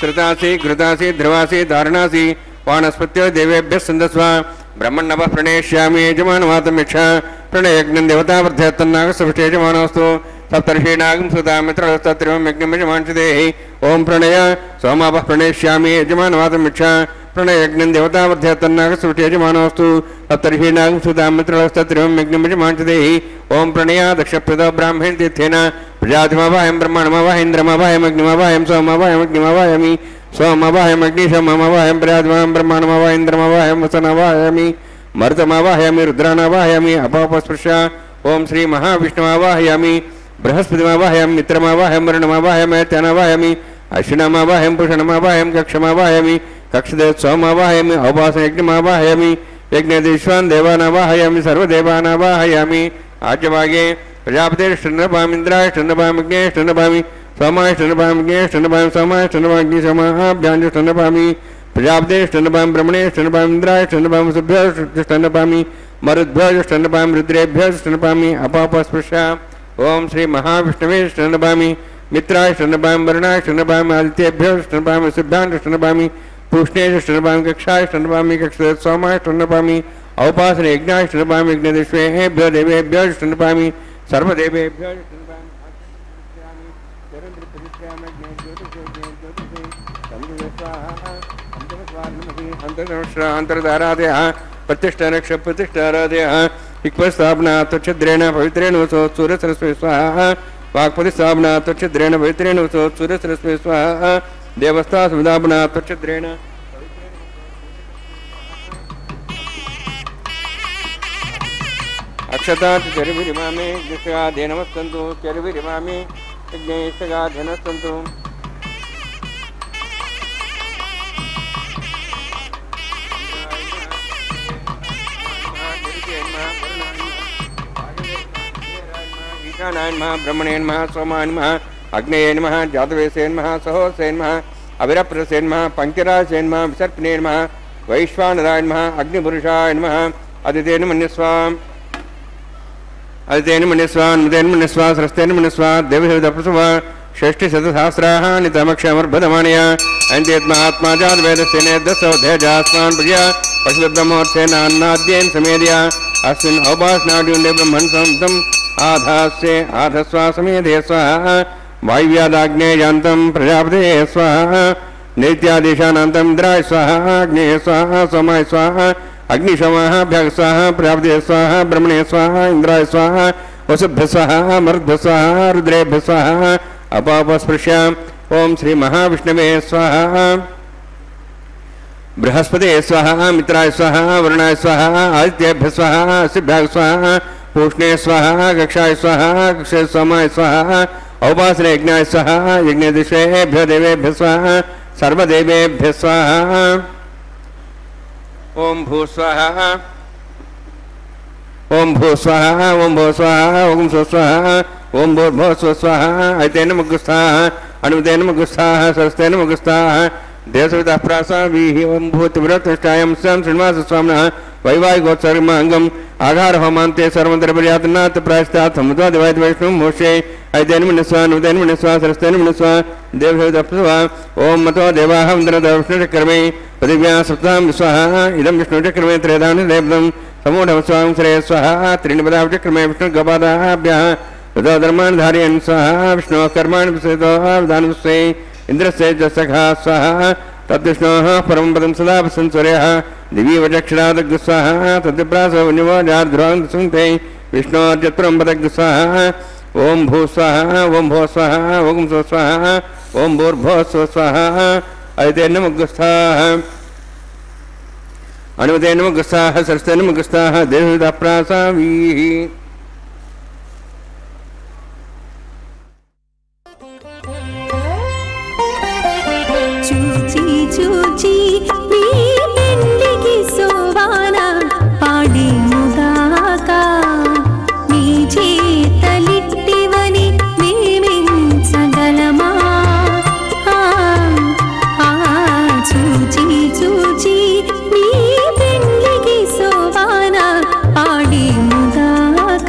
B: श्रुतासी घृतासी ध्रुवासी धारणासी वानस्पत्यो देवेभ्यः सन्दस्व ब्रह्मण्णवः प्रणेष्यामि यजमानमातमीक्षा प्रणयज्ञं देवतावर्धयत्तन्नागसविष्टे यजमानोऽस्तु सप्तर्षीणागं सुतां मित्रलस्तत्रिवं यज्ञं यजमांसते ओं प्रणय सोमावः प्रणेष्यामि यजमानमातमीक्षा प्रणयज्ञं देवतावर्धयत्तन्नागसविष्टे यजमानोऽस्तु सप्तर्षीणागं सुतां मित्रलस्तत्रिवं यज्ञं यजमांसते ओं प्रणय दक्षप्रदो ब्राह्मण तीर्थेन प्रजातिमवाहं ब्रह्माण्डमवाहेन्द्रमवाहं अग्निमवाहं सोमवाहं अग्निमवाहयामि सोमवाहं अग्निशमवाहं प्रजातिमवाहं ब्रह्माण्डमवाहेन्द्रमवाहं वसनवाहयामि मरुतमवाहयामि रुद्रानवाहयामि अपापस्पृश ओं श्री महाविष्णुमवाहयामि बृहस्पतिमवाहयामि मित्रमवाहं वरुणमवाहयामि ऐत्यनवाहयामि अश्विनमवाहं पुषणमवाहं कक्षमवाहयामि कक्षदेव सोमवाहयामि औपासनयज्ञमवाहयामि यज्ञदेश्वान् देवानवाहयामि सर्वदेवानवाहयामि आज्यभागे प्रजापतिर्ष्टन्नपामिन्द्राय ष्टन्नपामग्ने ष्टन्नपामि सोमाय ष्टन्नपामग्ने ष्टन्नपामि सोमाय ष्टन्नपामग्नि सोमाभ्यां ष्टन्नपामि प्रजापते ष्टन्नपामि ब्रह्मणे ष्टन्नपामिन्द्राय ष्टन्नपामि सुभ्यो ष्टन्नपामि मरुद्भ्यो ष्टन्नपामि रुद्रेभ्यो ष्टन्नपामि अपापस्पृश ओं श्री महाविष्णवे ष्टन्नपामि मित्राय ष्टन्नपामि वरुणाय ष्टन्नपामि आदित्येभ्यो ष्टन्नपामि सुभ्यां ष्टन्नपामि पूष्णेष्टनपामि कक्षाष्टनपामि कक्षे सोमाष्टनपामि औपासन यज्ञाष्टनपामि यज्ञदिष्वेभ्यो देवेभ्यो इष्टनपामि सर्वदेवेभ्यो अंतर्धारादय प्रतिष्ठानक्ष प्रतिष्ठारादय इक्वस्थापना त्वच्छद्रेण पवित्रेण वसो सूर्यसरस्वती स्वाहा वाक्पतिस्थापना त्वच्छद्रेण पवित्रेण वसो सूर्यसरस्वती स्वाहा देवस्था सुविधापना त्वच्छद्रेण अक्षता चरभिरिमामे यज्ञगाधे नमस्तन्तु चरभिरिमामे यज्ञगाधे नमस्तन्तु ईशानाय नमः ब्रह्मणे नमः सोमाय नमः अग्नये नमः जातवेसे नमः सहोसे नमः अविरप्रसे नमः पंचरासे नमः विसर्पणे नमः वैश्वानराय नमः अग्निपुरुषाय नमः अदितेन मन्यस्वा अदितेन मन्यस्वा अनुदेन मन्यस्वा सरस्तेन मन्यस्वा देवदेवतप्रसवा षष्टिशतसहस्राः नितमक्षमर्भदमानया अन्त्येत्मात्मा जातवेदस्य नेदसोधेजास्मान् प्रिया पशुब्रह्मोत्सेनान्नाद्येन समेदया अस्मिन् औपासनाड्युण्डे ब्रह्मणसंतं आधास्ये आधस्वा समेधे स्वाहा वायुव्यादाग्नेयान्तं प्रजापते स्वाहा नैत्यादेशानान्तं इन्द्राय स्वाहा अग्नेय स्वाहा सोमाय स्वाहा अग्निशमाभ्यः स्वाहा प्रजापते स्वाहा ब्रह्मणे स्वाहा इन्द्राय स्वाहा वसुभ्यः स्वाहा मरुद्भ्यः स्वाहा रुद्रेभ्यः स्वाहा अपापस्पृश्य ओम श्री महाविष्णवे स्वाहा बृहस्पते स्वाहा मित्राय स्वाहा वरुणाय स्वाहा आदित्येभ्यः स्वाहा असिभ्यः स्वाहा पूष्णे स्वाहा कक्षाय स्वाहा कक्षे सोमाय स्वाहा औपासने यज्ञाय स्वाहा यज्ञदिशेभ्यो देवेभ्यः स्वाहा सर्वदेवेभ्यः स्वाहा ओम भू स्वाहा ओम भू स्वाहा ओम भू स्वाहा ओम स्व स्वाहा ओम भूर्भुवः स्वः स्वाहा ऐतेन मुगुस्थाः अनुदेन मुगुस्थाः सरस्तेन मुगुस्थाः देवसवितः प्रासावीः ओम भूतिव्रतष्टायं स्वयं श्रीनिवास स्वामिनः वैवाहिकोत्सर्गमाङ्गम् आघार होमान्ते सर्वन्तरपर्यातनात् प्रायश्चात् समुद्रादिवायत वैष्णवं मोक्षे ऐतेन मन्यस्वा अनुदेन मन्यस्वा सरस्तेन मन्यस्वा देवसवितः प्रसवा ओम मतो देवाः वन्दनतो विष्णुचक्रमे पृथिव्याः सप्तां विश्वाहा इदं विष्णुचक्रमे त्रयदानि देवदं समूढमस्वां श्रेयः स्वाहा त्रीणिपदाविचक्रमे विष्णुगपादाभ्यः धर्मान् धारयन् स्वाहा विष्णोः कर्माणि विषयतो विधानस्य इन्द्रस्य च सखा स्वाहा तद्विष्णोः परमं पदं सदा वसन् सूर्यः दिवीवचक्षरादग् स्वाहा तद्विप्रासो वन्यवोजाद्ध्रुवन्ते विष्णोर्यत्रं पदग् स्वाहा ओम भू स्वाहा ओम भो स्वाहा ओम स्व स्वाहा ओम भूर्भुवः स्वः स्वाहा ऐतेन मुगुस्थाः अनुदेन मुगुस्थाः सरस्तेन मुगुस्थाः देवसवितः प्रासावीः
D: చూచి నీ పెళ్ళికి సోవాన పాడేముగాక నీ చేతలిట్టివని మేమించగలమా చూచి నీ పెళ్ళికి సోవాన పాడేముగాక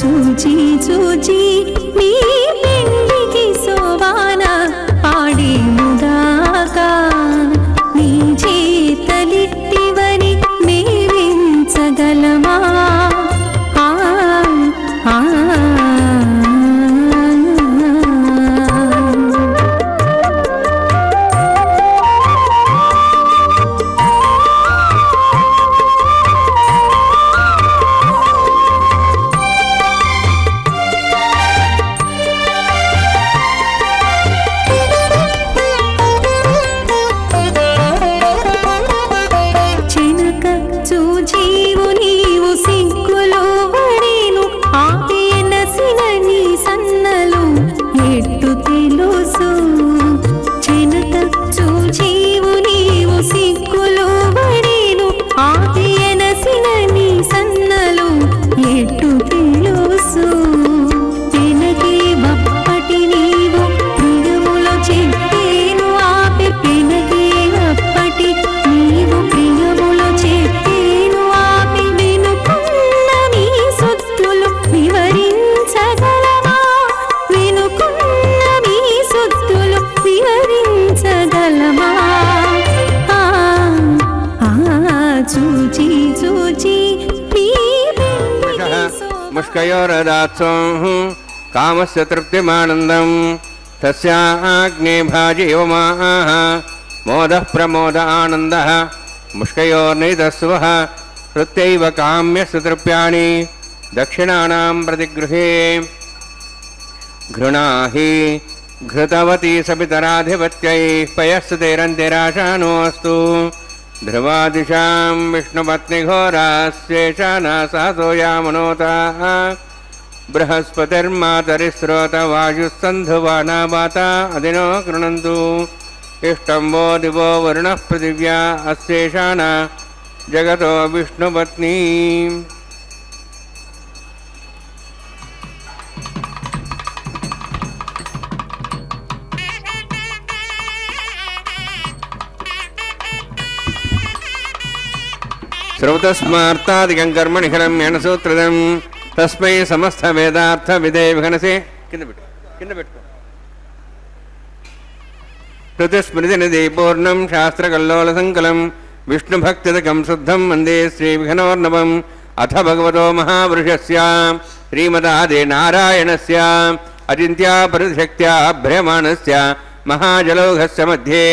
D: చూచి చూచి నీ పెండికి సోవాన పాడేముగాక నీ చేతలిట్టివని మేవించగలమా ఆ ఆ
B: ముష్కయోరదాత్సోః కామస్య తృప్తిమానందం తస్యాగ్నే భాజీవమాః మోదః ప్రమోద ఆనందః ముష్కయోర్నితస్వః హృత్యైవ కామ్యస్య తృప్యాణి దక్షిణానాం ప్రతిగృహే घृणाहि घृतवती सपितराधिपत्यैः पयस्तैरन्तिराशानोऽस्तु ध्रुवादिशां विष्णुपत्निघोरास्येषानासातो यामनोताः बृहस्पतिर्मातरिस्रोतवायुस्सन्धुवानावाता अदिनो कृणन्तु इष्टं वो दिवो वरुणः पृथिव्या अस्येषाना जगतो विष्णुपत्नी। श्रौतस्मार्तादिकं कर्मणिखरं यणसूत्रदं तस्मै समस्त वेदार्थ विदे विघनसे ऋतुस्मृतिनिधि पूर्णं शास्त्रकल्लोलसङ्कलं विष्णुभक्तिदकं शुद्धं वन्दे श्रीविघ्नोर्नवम् अथ भगवतो महापुरुषस्य श्रीमदादिनारायणस्य अचिन्त्यापरिशक्त्या भ्रयमाणस्य महाजलौघस्य मध्ये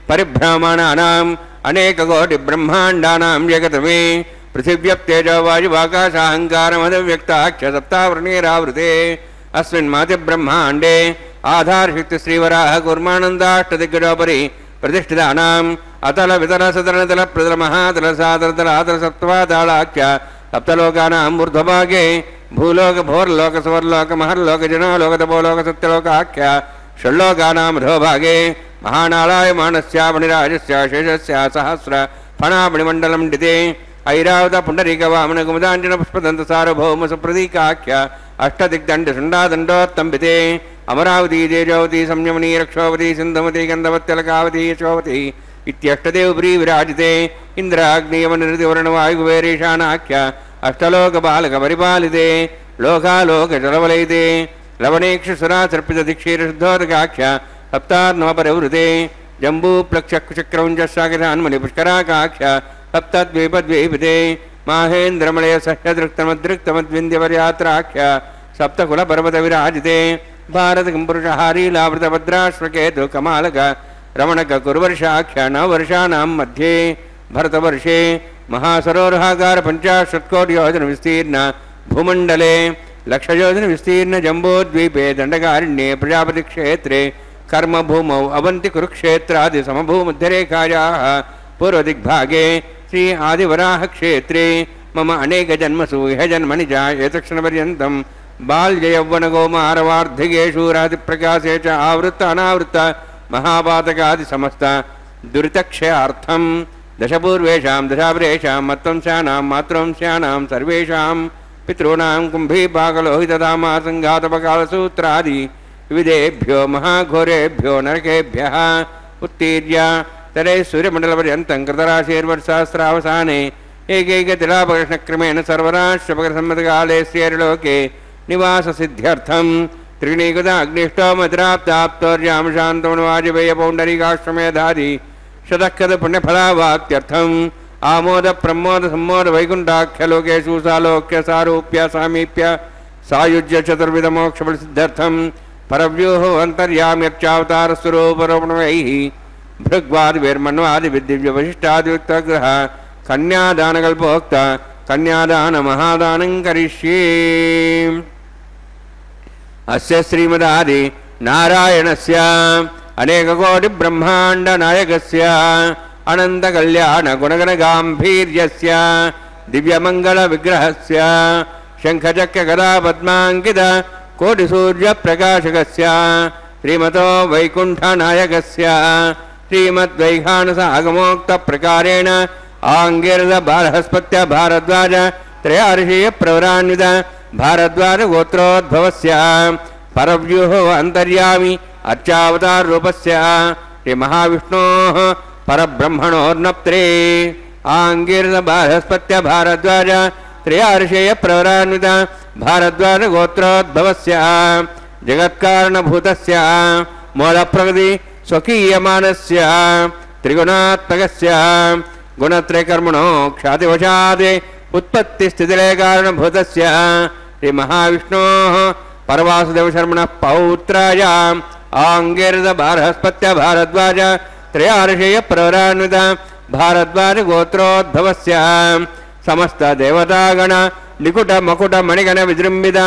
B: परिभ्रमणानाम् अनेककोटिब्रह्माण्डानां जगतमे पृथिव्यप्तेजो वायुवाकाशाहङ्कारमदव्यक्ताख्य सप्तावृणीरावृते अस्मिन्मातिब्रह्माण्डे आधारशक्तिश्रीवराह कूर्मानन्दाष्टदिग्गजोपरि प्रतिष्ठितानाम् अतल वितल सतलतल प्रतल महातल सातल आतल सप्तवातालाख्य सप्तलोकानां ऊर्ध्वभागे भूलोक भोर्लोक सुवर्लोक महर्लोक जनोलोक तपोलोक सत्यलोकाख्य षड्लोकानां अधोभागे महानालायमानस्य मणिराजस्य शेषस्य सहस्र फणामणिमण्डलं डिते ऐरावत पुण्डरीकवामन कुमुदाञ्जन पुष्पदन्त सार्वभौम सुप्रतीकाख्य अष्टदिग्दण्डशुण्डादण्डोत्तम्बिते अमरावती तेजोवती संयमनी रक्षोवती सिन्धुमती गन्धवत्यलकावती यशोवती इत्यष्टदेवप्री विराजिते इन्द्राग्नियमनिर्दिवर्णवायुकुबेरेशानाख्य अष्टलोकपालकपरिपालिते लोकालोकजलवलयिते लवणेक्षुसुरासर्पितदिक्षीरशुद्धोदकाख्य सप्तार्णवपरिवृते जम्बूप्लक्षकुचक्रौञ्जस्सागरान्मणिपुष्कराकाख्य सप्तद्वीपद्वीपिते माहेन्द्रमलयसह्यदृक्तमद्रिक्तमद्विन्द्यवर्यात्राख्य सप्तकुलपर्वतविराजिते भारतकिंपुरुषहारीलावृतभद्राश्वकेतु कमालक रमणक कुर्वर्षाख्य नववर्षाणां मध्ये भरतवर्षे महासरोवराकार 50 योजन विस्तीर्ण भूमण्डले लक्षयोजन विस्तीर्ण जम्बोद्वीपे दण्डकारण्ये प्रजापति क्षेत्रे कर्मभूमौ अवन्ति कुरुक्षेत्रादि समभूमध्यरेखायाः पूर्वदिग्भागे श्री आदिवराह क्षेत्रे मम अनेक जन्मसु इह जन्मनि जाये तक्षणपर्यन्तं बाल्ययौवनकौमारवार्धिकेषु रातिप्रकाशे च आवृत्त अनावृत्त महापातकादि समस्त दुरितक्षयार्थं दशपूर्वेषां दशापरेषां मत्वंशानां मातृवंशानां सर्वेषां पितॄणां कुम्भीपाकलोहितधामा सङ्घातपकालसूत्रादि विविधेभ्यो महाघोरेभ्यो नरकेभ्यः उत्तीर्य तरे सूर्यमण्डलपर्यन्तं कृतराशिर्वर्षास्त्रावसाने एकैकतिलापकृष्णक्रमेण सर्वराष्ट्रपकसम्मतकाले श्रीहरिलोके निवाससिद्ध्यर्थं त्रिगुणीकृत अग्निष्टोमद्राप्ताप्तोर्यां शान्तमनुवाजपेय पौण्डरीकाश्वमेधादि शतकृत पुण्यफलावाप्त्यर्थम् आमोद प्रमोद सम्मोद वैकुण्ठाख्यलोकेषु सालोक्य सारूप्य सामीप्य सायुज्य चतुर्विध मोक्षफलसिद्ध्यर्थं परव्यूह अन्तर्याम्यर्चावतारस्वरूपरोपणैः भृग्वादिर्मन्वादि विद्दिव्यवशिष्टादियुक्तग्रह कन्यादानकल्पोक्त कन्यादान महादानं करिष्ये। अस्य श्रीमदादि नारायणस्य अनेककोटि ब्रह्मांड नायकस्य अनंत कल्याण गुणगण गांभीर्यस्य दिव्यमंगल विग्रहस्य शंखचक्र गदा पद्मांकित कोटि सूर्य प्रकाशकस्य श्रीमतो वैकुंठ नायकस्य श्रीमद्वैखानस आगमोक्त प्रकारेण आंगिरद बालहस्पत्य भारद्वाज त्रयार्षीय प्रवरान्वित भारद्वाज गोत्रोद्भवस्य परव्यूह अंतर्यामी अर्चावतार रूपस्य श्री महाविष्णोः परब्रह्मणोर्नप्त्रे आंगिरद बालहस्पत्य भारद्वाज त्रयार्षेय प्रवरान्वित भारद्वाज गोत्रोद्भवस्य जगत्कारणभूतस्य मूलप्रकृति स्वकीयमानस्य त्रिगुणात्मकस्य गुणत्रयकर्मणो ख्यातिवशात् उत्पत्तिस्थितिलय कारणभूतस्य श्री महाविष्णोः परवासुदेवशर्मणः पौत्राय आंगिरद बालहस्पत्य भारद्वाज त्रयार्षेय प्रवरान्वित भारद्वाज गोत्रोद्भवस्य समस्त देवतागण निकुट मकुट मणिगण विजृंभित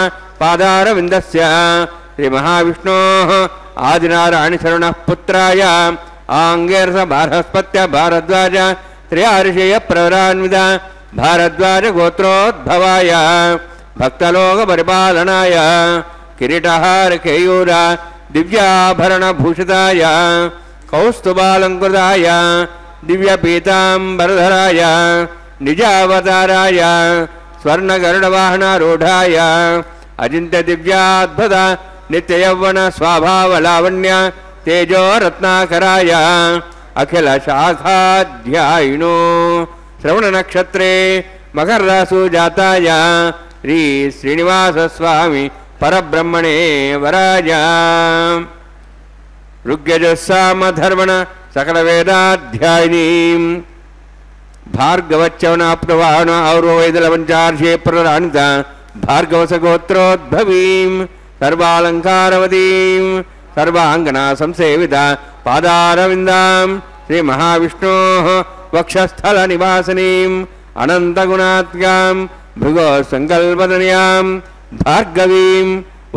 B: पादारविन्दस्य श्री महाविष्णोः आदिनारायण शरणः पुत्राय आंगिरद बालहस्पत्य भारद्वाज त्रयार्षेय प्रवरान्वित भारद्वाज गोत्रोद्भवाय भक्तलोक परिपालनाय किरीटहार केयूर दिव्याभरण भूषिताय कौस्तुभालंकृताय दिव्यपीतांबरधराय निजावताराय स्वर्णगरुडवाहनारूढाय अजिंत्य दिव्याद्भुत नित्ययौवन स्वभावलावण्य तेजो रत्नाकराय अखिल शाखाध्यायिनो श्रवण नक्षत्रे मकर रासु जाताय श्री श्रीनिवास स्वामी परब्रह्मणे वराय ऋग्यजुस्साम धर्मण सकल वेदाध्यायिनीं भार्गवच्चवनाप्तवान औरवैदलवञ्चार्षे प्रराणित भार्गवसगोत्रोद्भवीं सर्वालङ्कारवतीं सर्वाङ्गना संसेवित पादारविन्दां श्री महाविष्णोः वक्षस्थल निवासिनीं अनन्तगुणात्मकां भृगो संकल्पतनयां भार्गवीं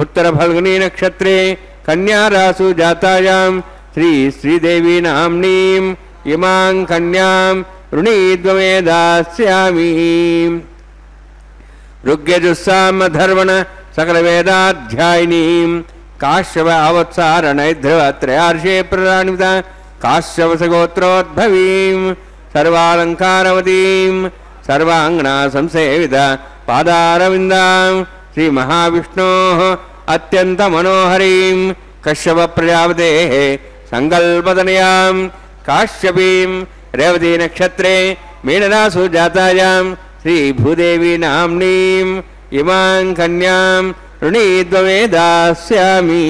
B: उत्तर फल्गुनी नक्षत्रे कन्या रासु जातायां श्री श्रीदेवी नाम्नीं इमां कन्यां ऋणीद्वमे दास्यामि। ऋग्यजुस्साम धर्मण सकल वेदाध्यायिनीं काश्यप अवत्सारणैध्रुव त्रयार्षे प्रराणित काश्यपसगोत्रोद्भवीं सर्वालङ्कारवतीं सर्वाङ्गना संसेवित पादारविन्दां श्री महाविष्णोः अत्यंत मनोहरीं कश्यप प्रजापतेः संकल्पतनयां काश्यपीं रेवती नक्षत्रे मीनरासु जातायां श्री भूदेवी नाम्नीं इमां कन्यां ऋणीद्वमे दास्यामि।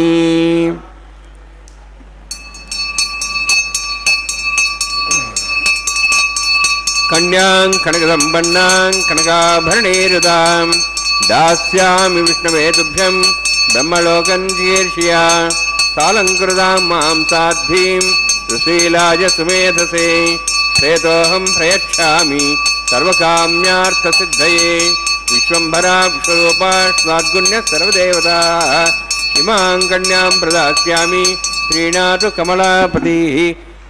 B: कन्यां कनकसम्पन्नां कनकाभरणैरुदां दास्यामि विष्णवे तुभ्यं ब्रह्मलोकं शीर्ष्या सालङ्कृतां मां साध्वीं सुशीलाय सुमेधसे प्रेतोऽहं प्रयच्छामि सर्वकाम्यार्थसिद्धये विश्वम्भरा विश्वरूपा स्वाद्गुण्यः सर्वदेवताः इमां कन्यां प्रदास्यामि श्रीनाथु कमलापतिः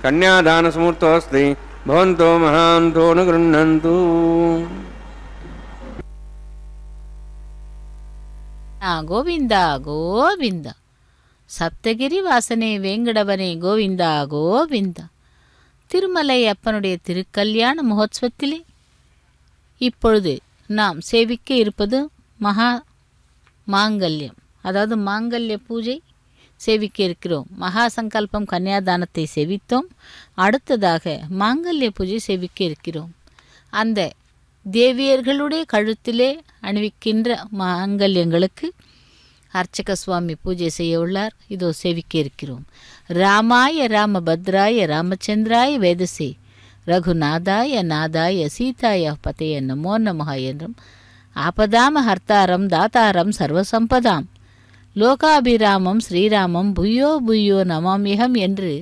B: कन्यादानसमूर्तोऽस्ति भवन्तो महान्तो न गृह्णन्तु।
C: ಗೋವಿಂದ ಗೋವಿಂದ சப்தகிரி வாசனே வேங்கடவனே கோவிந்தா கோவிந்தா. திருமலை அப்பனுடைய திருக்கல்யாண மகோத்சவத்திலே இப்பொழுது நாம் சேவிக்க இருப்பது மகா மாங்கல்யம், அதாவது மாங்கல்ய பூஜை சேவிக்க இருக்கிறோம். மகா சங்கல்பம் கன்னியாதானத்தை சேவித்தோம். அடுத்ததாக மாங்கல்ய பூஜை சேவிக்க இருக்கிறோம். அந்த தேவியர்களுடைய கழுத்திலே அணிவிக்கின்ற மாங்கல்யங்களுக்கு அர்ச்சக சுவாமி பூஜை செய்ய உள்ளார். இதோ சேவிக்க இருக்கிறோம். ராமாய ராமபத்ராய ராமச்சந்திராய வேதசே ரகுநாதாய நாதாய சீதாய பதைய நமோ நமஹ என்றும் ஆபதாம ஹர்த்தாரம் தாத்தாரம் சர்வசம்பதாம் லோகாபிராமம் ஸ்ரீராமம் புய்யோ புய்யோ நமாமியகம் என்று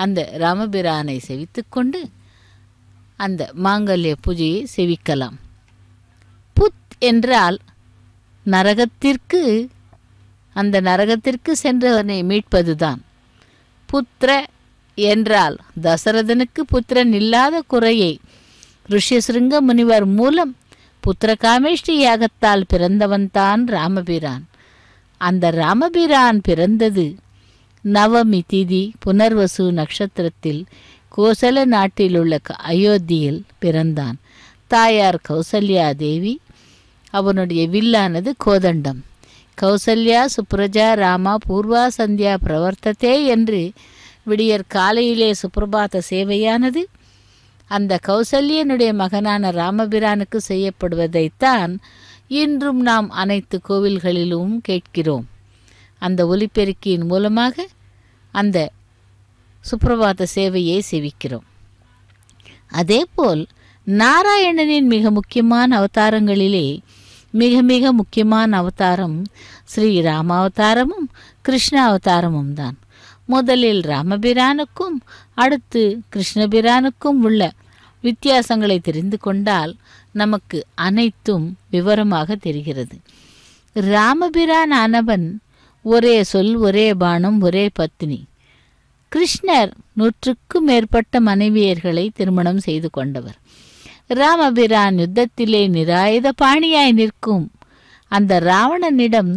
C: அந்த ராமபிரானை செவித்துக்கொண்டு அந்த மாங்கல்ய பூஜையை செவிக்கலாம். புத் என்றால் நரகத்திற்கு, அந்த நரகத்திற்கு சென்றவனை மீட்பதுதான். புத்திர என்றால் தசரதனுக்கு புத்திரன் இல்லாத குறையை ரிஷிசிருங்க முனிவர் மூலம் புத்திரகாமேஷ்டி யாகத்தால் பிறந்தவன்தான் ராமபிரான். அந்த ராமபிரான் பிறந்தது நவமி திதி புனர்வசு நட்சத்திரத்தில் கோசல நாட்டில் உள்ள அயோத்தியில் பிறந்தான். தாயார் கௌசல்யா தேவி, அவனுடைய வில்லானது கோதண்டம். கௌசல்யா சுப்ரஜா ராமா பூர்வா சந்தியா பிரவர்த்ததே என்று விடியற் காலையிலே சுப்பிரபாத சேவையானது அந்த கௌசல்யனுடைய மகனான ராமபிரானுக்கு செய்யப்படுவதைத்தான் இன்றும் நாம் அனைத்து கோவில்களிலும் கேட்கிறோம். அந்த ஒலிபெருக்கியின் மூலமாக அந்த சுப்பிரபாத சேவையை செவிக்கிறோம். அதேபோல் நாராயணனின் மிக முக்கியமான அவதாரங்களிலே மிக மிக முக்கியமான அவதாரம் ஸ்ரீ ராமாவதாரமும் கிருஷ்ண அவதாரமும் தான். முதலில் ராமபிரானுக்கும் அடுத்து கிருஷ்ணபிரானுக்கும் உள்ள வித்தியாசங்களை தெரிந்து கொண்டால் நமக்கு அனைத்தும் விவரமாக தெரிகிறது. ராமபிரான் ஆனவன் ஒரே சொல், ஒரே பானம், ஒரே பத்னி. கிருஷ்ணர் 100க்கும் மேற்பட்ட மனைவியர்களை திருமணம் செய்து கொண்டவர். ராமபிரான் யுத்தத்திலே நிராயுத பாணியாய் நிற்கும் அந்த ராவணனிடம்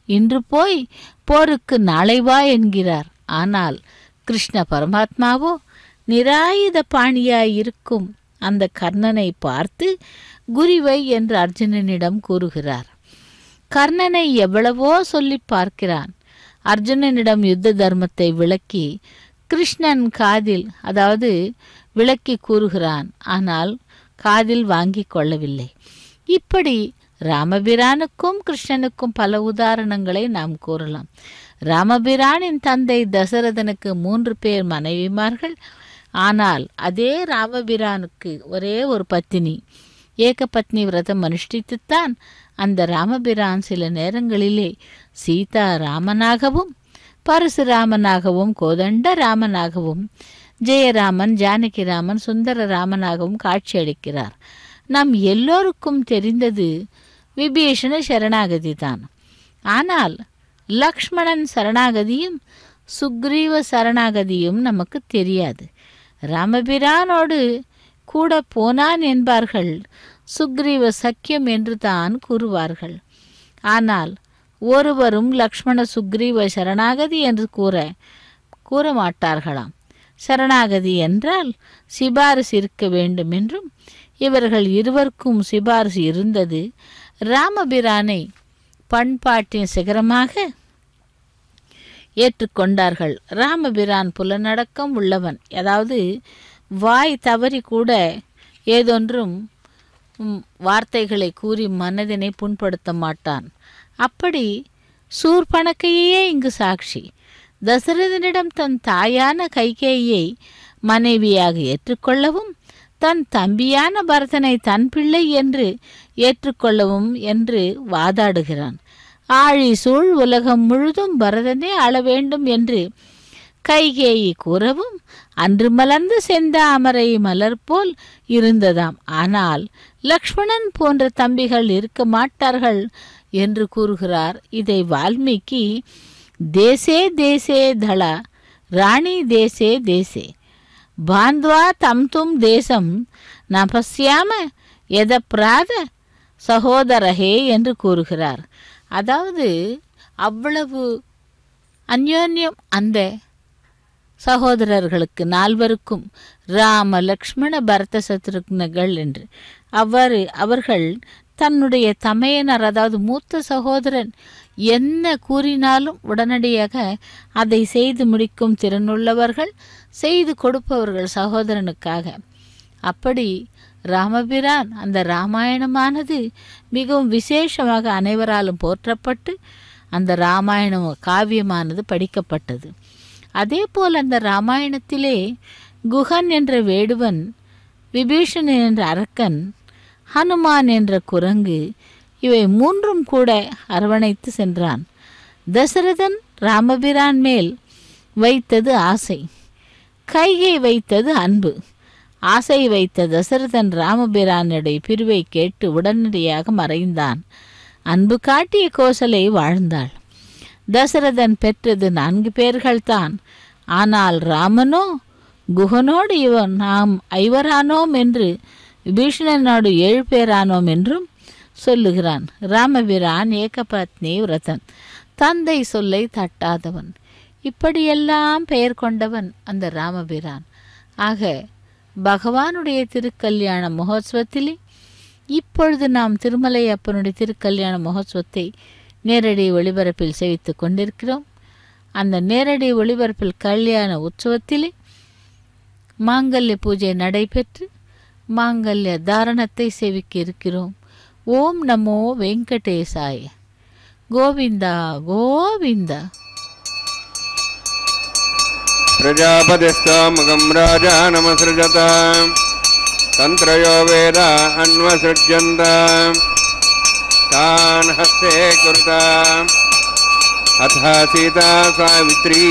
C: இன்று போய் போருக்கு நாளை வா என்கிறார். ஆனால் கிருஷ்ண பரமாத்மாவோ நிராயுத பாணியாய் இருக்கும் அந்த கர்ணனை பார்த்து குறிவை என்று அர்ஜுனனிடம் கூறுகிறார். கர்ணனை எவ்வளவோ சொல்லி பார்க்கிறான். அர்ஜுனனிடம் யுத்த தர்மத்தை விளக்கி கிருஷ்ணன் காதில், அதாவது விளக்கி கூறுகிறான். ஆனால் காதில் வாங்கி கொள்ளவில்லை. இப்படி ராமபிரானுக்கும் கிருஷ்ணனுக்கும் பல உதாரணங்களை நாம் கூறலாம். ராமபிரானின் தந்தை தசரதனுக்கு 3 பேர் மனைவிமார்கள். ஆனால் அதே ராமபிரானுக்கு ஒரே ஒரு பத்தினி. ஏகபத்னி விரதம் அனுஷ்டித்துத்தான் அந்த ராமபிரான் சில நேரங்களிலே சீதா ராமனாகவும் பரசுராமனாகவும் கோதண்ட ராமனாகவும் ஜெயராமன் ஜானகிராமன் சுந்தர ராமனாகவும் காட்சியளிக்கிறார். நம் எல்லோருக்கும் தெரிந்தது விபீஷண சரணாகதி தான். ஆனால் லக்ஷ்மணன் சரணாகதியும் சுக்ரீவ சரணாகதியும் நமக்கு தெரியாது. ராமபிரானோடு கூட போனான் என்பார்கள், சுக்ரீவ சக்கியம் என்று தான் கூறுவார்கள். ஆனால் ஒருவரும் லக்ஷ்மண சுக்ரீவ சரணாகதி என்று கூற மாட்டார்களாம். சரணாகதி என்றால் சிபாரிசு இருக்க வேண்டும் என்றும் இவர்கள் இருவருக்கும் சிபாரிசு இருந்தது. ராமபிரானை பண்பாட்டின் சிகரமாக ஏற்றுக்கொண்டார்கள். ராமபிரான் புலனடக்கம் உள்ளவன், அதாவது வாய் தவறி கூட ஏதொன்றும் வார்த்தைகளை கூறி மனதினை புண்படுத்த மாட்டான். அப்படி சூர்பனக்கையே இங்கு சாட்சி. தசரதனிடம் தன் தாயான கைகேயியை மனைவியாக ஏற்றுக்கொள்ளவும் தன் தம்பியான பரதனை தன் பிள்ளை என்று ஏற்றுக்கொள்ளவும் என்று வாதாடுகிறான். ஆழி சூழ் உலகம் முழுதும் பரதனே ஆள வேண்டும் என்று கைகேயி கூறவும் அன்று மலர்ந்து செந்தாமரை மலர் போல் இருந்ததாம். ஆனால் லக்ஷ்மணன் போன்ற தம்பிகள் இருக்க மாட்டார்கள் என்று கூறுகிறார். இதை வால்மீகி தேசே தேசே தள ராணி தேசே தேசே பாந்த்வா தம் தும் தேசம் நபஸ்யாம எதப்ராத சகோதரஹே என்று கூறுகிறார். அதாவது அவ்வளவு அந்யோன்யம் அந்த சகோதரர்களுக்கு 4 ராம லக்ஷ்மண பரத சத்ருக்னர்கள் என்று. அவர்கள் தன்னுடைய தமையனர், அதாவது மூத்த சகோதரன் என்ன கூறினாலும் உடனடியாக அதை செய்து முடிக்கும் திறனுள்ளவர்கள், செய்து கொடுப்பவர்கள் சகோதரனுக்காக. அப்படி ராமபிரான் அந்த ராமாயணமானது மிகவும் விசேஷமாக அனைவராலும் போற்றப்பட்டு அந்த ராமாயணம் காவியமானது படிக்கப்பட்டது. அதே போல் அந்த ராமாயணத்திலே குஹன் என்ற வேடுவன், விபீஷணன் என்ற அரக்கன், ஹனுமான் என்ற குரங்கு, இவை மூன்றும் கூட அரவணைத்து சென்றான். தசரதன் ராமபிரான் மேல் வைத்தது ஆசை, கைகை வைத்தது அன்பு. ஆசை வைத்த தசரதன் ராமபிரானுடைய பிரிவை கேட்டு உடனடியாக மறைந்தான். அன்பு காட்டிய கோசலை வாழ்ந்தாள். தசரதன் பெற்றது 4 பேர்கள்தான். ஆனால் ராமனோ குஹனோடு நாம் 5 என்று, விபீஷணனோடு 7 பேரானோம் என்றும் சொல்லுகிறான். ராமபிரான் ஏகபத்னி விரதன், தந்தை சொல்லை தட்டாதவன், இப்படியெல்லாம் பெயர் கொண்டவன் அந்த ராமபிரான். ஆக பகவானுடைய திருக்கல்யாண மகோத்சவத்திலே இப்பொழுது நாம் திருமலை அப்பனுடைய திருக்கல்யாண மகோத்சவத்தை நேரடி ஒளிபரப்பில் சேவித்து கொண்டிருக்கிறோம். அந்த நேரடி ஒளிபரப்பில் கல்யாண உற்சவத்திலே மாங்கல்ய பூஜை நடைபெற்று மாங்கல்ய தாரணத்தை சேவிக்க இருக்கிறோம். ஓம் நமோ வெங்கடேசாய. கோவிந்தா கோவிந்தா.
B: பிரஜாபதிஸ்தாமுகம் ராஜா நமஸ்ருஜத தந்த்ரயோ வேத அன்வசృజ్యంత தான ஹஸ்தே குருத அத சீதா சாவித்ரி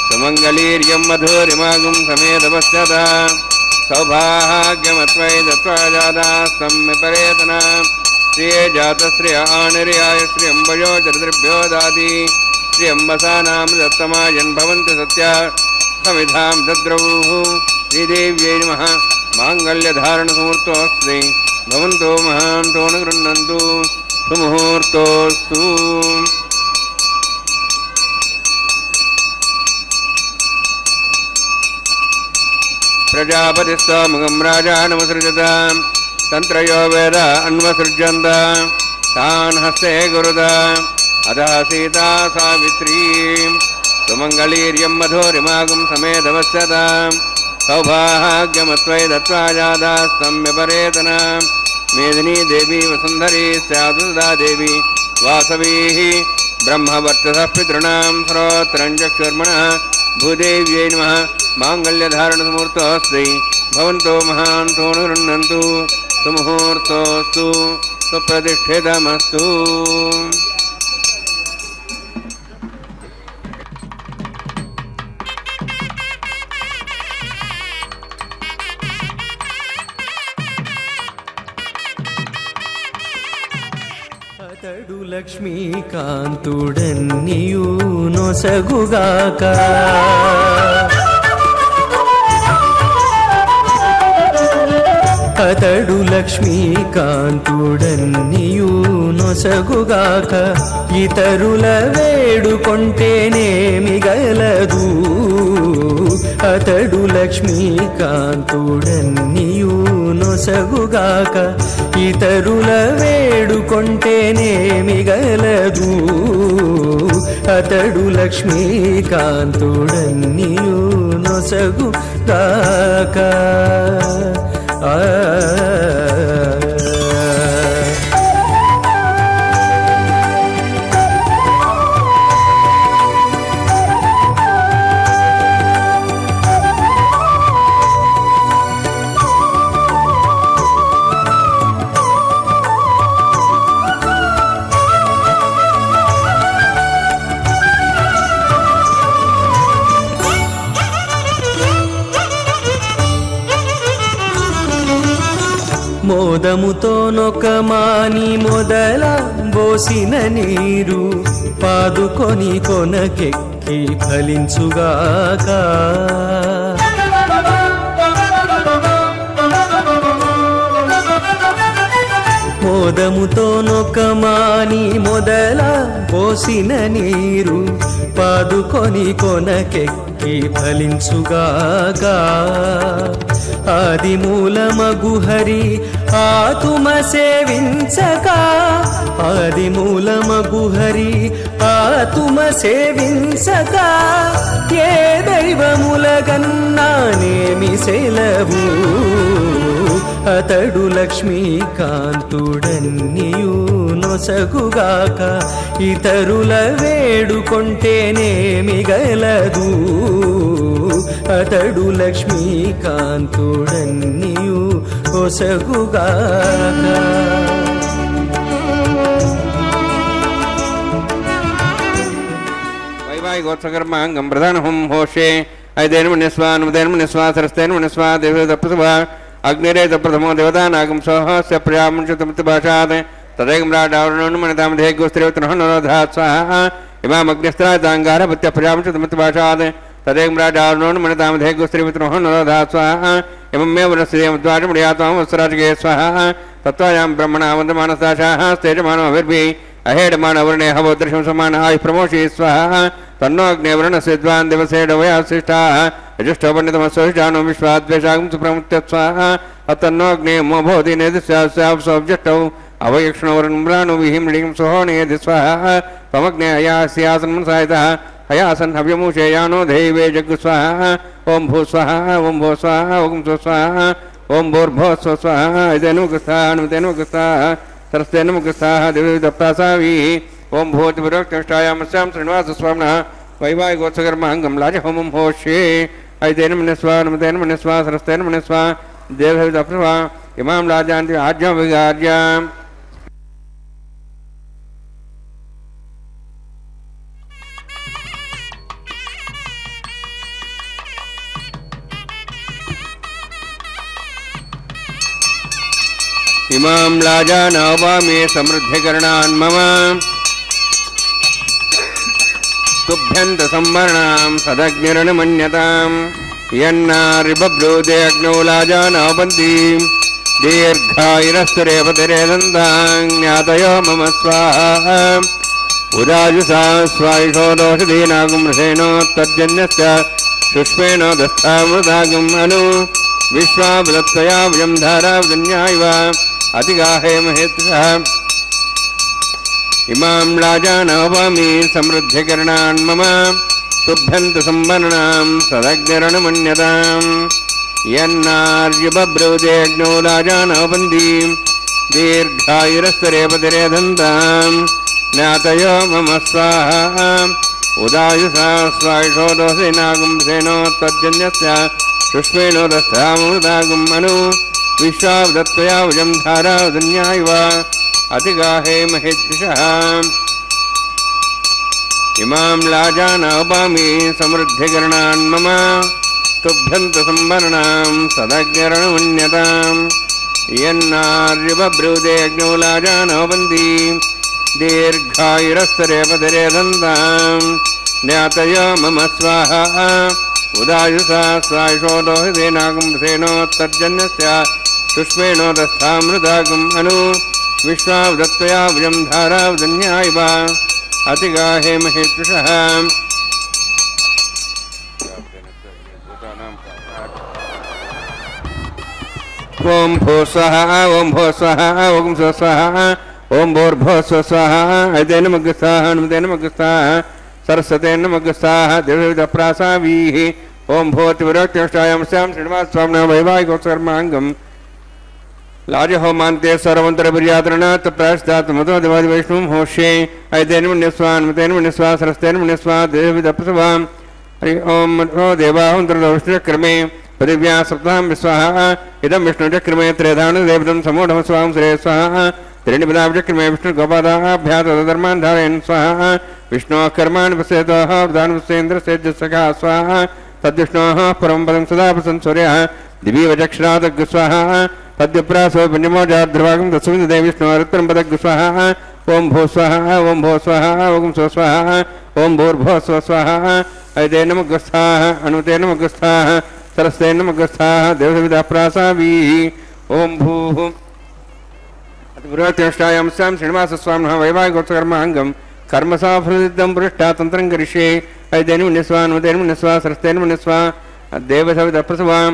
B: சுமங்கலீர்யம் மதுரிமாகும் சமேதவஸ்யத சௌபாகியமத்வை தத்வா ஜாதாஸ்தம் விபரேதன ஸ்ரீயே ஜாதஸ்ரீ ஆனிர்யாய ஸ்ரீ அம்பயோ ஜரித்ரிभ्यो दाति श्री अम्बसानां दत्तमायन् भवन्ति सत्या सविधां दद्रवुः श्रीदेव्यै नमः। माङ्गल्यधारणसमुहूर्तोऽस्ति भवन्तो महान्तो न गृह्णन्तु सुमुहूर्तोऽस्तु। प्रजापतिस्त्वमुखं राजानमसृजत तन्त्रयो वेद अन्वसृज्यन्त तान् हस्ते गुरुत अतः सीता सावित्री सुमङ्गलीर्यं मधुरिमागुं समेधवस्यत सौभाग्यमत्वै दत्त्वा जादास्तं व्यपरेतन मेदिनी देवी वसुन्धरी स्यादुदा देवी वासवीः ब्रह्मवर्चसः पितॄणां श्रोत्रं चक्षुर्मणः भूदेव्यै नमः। माङ्गल्यधारणसमुहूर्तोऽस्ति भवन्तो महान्तो न गृह्णन्तु सुमुहूर्तोऽस्तु सुप्रतिष्ठितमस्तु।
E: అతడు లక్ష్మీకాంతుడన్నియు నొసగుగాక అతడు లక్ష్మీకాంతుడన్నియు నొసగుగాక ఇతరుల వేడుకొంటేనేమి గలదు అతడు లక్ష్మీకాంతుడన్నియు నొసగుగాక ఇతరుల వేడుకొంటేనేమి గలదు అతడు లక్ష్మీకాంతుడన్నియు నొసగుగాక మోదముతోనొక మాని మొదల బోసిన నీరు పాదుకొని కొనకెక్కి ఫలించుగాక మోదముతోనొక మాని మొదల పోసిన నీరు పాదుకొని కొనకెక్కి ఫలించుగాక ఆదిమూలమగు హరి ఆతుమ సేవించక ఆదిమూలమగు హరి ఆతుమ సేవించక ఏ దైవములగన్నానేమి సెలవు అతడు లక్ష్మీకాంతుడన్నియు నొసగుగాక ఇతరుల వేడుకొంటేనేమి గలదు అతడు లక్ష్మీకాంతుడన్నియు నొసగుగాక
B: గోత్సకర్మాంగం ప్రధానం హోషే ఐదేను మన్యస్వా నమదేను మన్యస్వా సరస్తేను మన్యస్వా దేవతప్రసవ అగ్నిరేత ప్రథమో దేవతానాగం సోహస్య ప్రియాముంచతమృతభాషాత్ తదేకం రాడావరణం మనతామధే గోస్త్రేవతనోధాత్ స్వాహ ఇమామగ్నిస్త్రాతాంగారపత్య ప్రియాముంచతమృతభాషాత్ తదేకం రాడావరణం మనతామధే గోస్త్రేవతనోధాత్ స్వాహ ఇమమే వనస్యేమద్వాజముడియాత్వం వస్త్రాజగే స్వాహ తత్వాయాం బ్రహ్మణ వందమానసాశాః స్తేజమానో అవిర్భి అహేడమానవర్ణే హవోదృశం సమాన ఆయుః ప్రమోషి స్వాహ తన్నో అగ్నేవర్ణస్య విద్వాన్ దివసేడవయాశిష్టాః యజుష్టోపన్నితమస్వహిషానో విశ్వాద్వేషాగం సుప్రముత్య స్వాహ అతన్నో అగ్నే మోభోధి నేదిస్యాసోబ్జట్టౌ అవయక్షణవర్ణమ్రాను విహిమ్లిం సుహోనేది స్వాహ త్వమగ్నే అయాస్యాసనం సాయితః హయాసన్ హవ్యమూషేయానో దైవే జగ్గు స్వాహ ఓం భూ స్వాహ ఓం భూ స్వాహ ఓం స్వ స్వాహ ఓం భూర్భో స్వ స్వాహ ఇదేనుముఖస్థాః అనుమతేనుముఖస్థాః सरस्तेनुमुखस्थाः दिव्यदप्तासावीः ओं भूतिपुरोक्तष्टायामस्यां श्रीनिवासस्वामिनः वैवाहिकोत्सकर्माङ्गं लाजहोमं होष्ये ऐतेन मन्यस्वा नमतेन मन्यस्वा सरस्तेन मन्यस्वा देवदप्तवा इमां लाजान्ति आज्ञां विगार्याम् इमां लाजानावामे समृद्धिकरणान् मम तुभ्यन्तसंवरणां सदग्निरनुमन्यतां यन्नारिबभ्रूते अग्नौ लाजानावन्तीं दीर्घायुरस्तुरेपतिरेदन्तां ज्ञातयो मम स्वाहा उदाजुषा स्वायुषो दोषधीनागुमृषेणोत्तर्जन्यस्य शुष्मेणो दस्थामृतागुम् अनु विश्वावदत्तया वयं धारावदन्यायव अतिगाहे महेत्सः इमां लाजानावामी समृद्धिकरणान् मम तुभ्यन्तसंवरणां सदग्निरनुमन्यतां यन्नार्यबभ्रूते अग्नौ लाजानावन्तीं दीर्घायुरस्तरेपतिरेदन्तां ज्ञातयो मम स्वाहा उदायुषा स्वायुषो दोषेनागुंसेनोत्तर्जन्यस्य शुष्मेणो दस्थामृतागुम् अनु विश्वावदत्तया वयं धारावदन्यायव अतिगाहे महेद्विषः इमां लाजानावामी समृद्धिकरणान् मम तुभ्यन्तसंवरणां सदग्निरनुमन्यतां यन्नार्यबभ्रूते अग्नौ लाजानावन्तीं दीर्घायुरस्तरेपतिरेदन्तां ज्ञातयो मम स्वाहा उदायुषा स्वायुषो दोषधीनागुंसेनोत्तर्जन्यस्य शुष्मेणो दस्थामृतागुम् अनु विश्वावदत्तया वयं धारावदन्यायव अतिगाहे महेद्विषः ओं भो स्वाहा ओं भो स्वाहा ओं स्व स्वाहा ओं भूर्भो स्व स्वाहा ऐतेनमग्रस्थाः अनुमतेनमग्रस्थाः सरस्वतेनमग्रस्थाः दिव्यदप्रासावीः ओं भूतिपुरोक्तष्टायामस्यां श्रीनिवासस्वामिनः वैवाहिकोत्सकर्माङ्गं लाजहोमान्ते सर्वन्तरपर्यातरणात् प्रायश्चात्मतो दिवादिवैष्णवं होष्ये ऐतेन मन्यस्वा अनुमतेन मन्यस्वा सरस्तेन मन्यस्वा देवदप्तवां हरि ओं मनो देवाहुन्तरदौष्टक्रमे पृथिव्या सप्तां विस्वाहा इदं विष्णुचक्रमे त्रेधानुदेवतं समूढमस्वां श्रेय स्वाहा त्रीणिपदाब्जक्रमे विष्णुगोपादाभ्यातधर्मान् धारयन् स्वाहा विष्णोः कर्माणि पश्यतोः प्रधानपश्येन्द्रसेज्जसखा स्वाहा तद्विष्णोः परं पदं सदा प्रसन् सूर्यः दिवीवचक्षरादग् स्वाहा तद्विप्रासो पुण्यमोजाद्रवागं तस्मिन् विष्णोरुत्तरं पदग् स्वाहा ओं भो स्वाहा ओं भो स्वाहा ओं स्व स्वाहा ओं भूर्भो स्व स्वाहा ऐतेनमग्रस्थाः अनुतेनमग्रस्थाः सरस्तेनमग्रस्थाः देवसविदाप्रासावीः ओं भूः अतिपुरोक्तष्टायामस्यां श्रीनिवासस्वामिनः वैवाहिकोत्सकर्माङ्गं कर्मसाफलसिद्धं पुरुष्टा तन्त्रं करिष्ये ऐतेनमन्यस्वा अनुतेनमन्यस्वा सरस्तेनमन्यस्वा देवसविदप्रसवां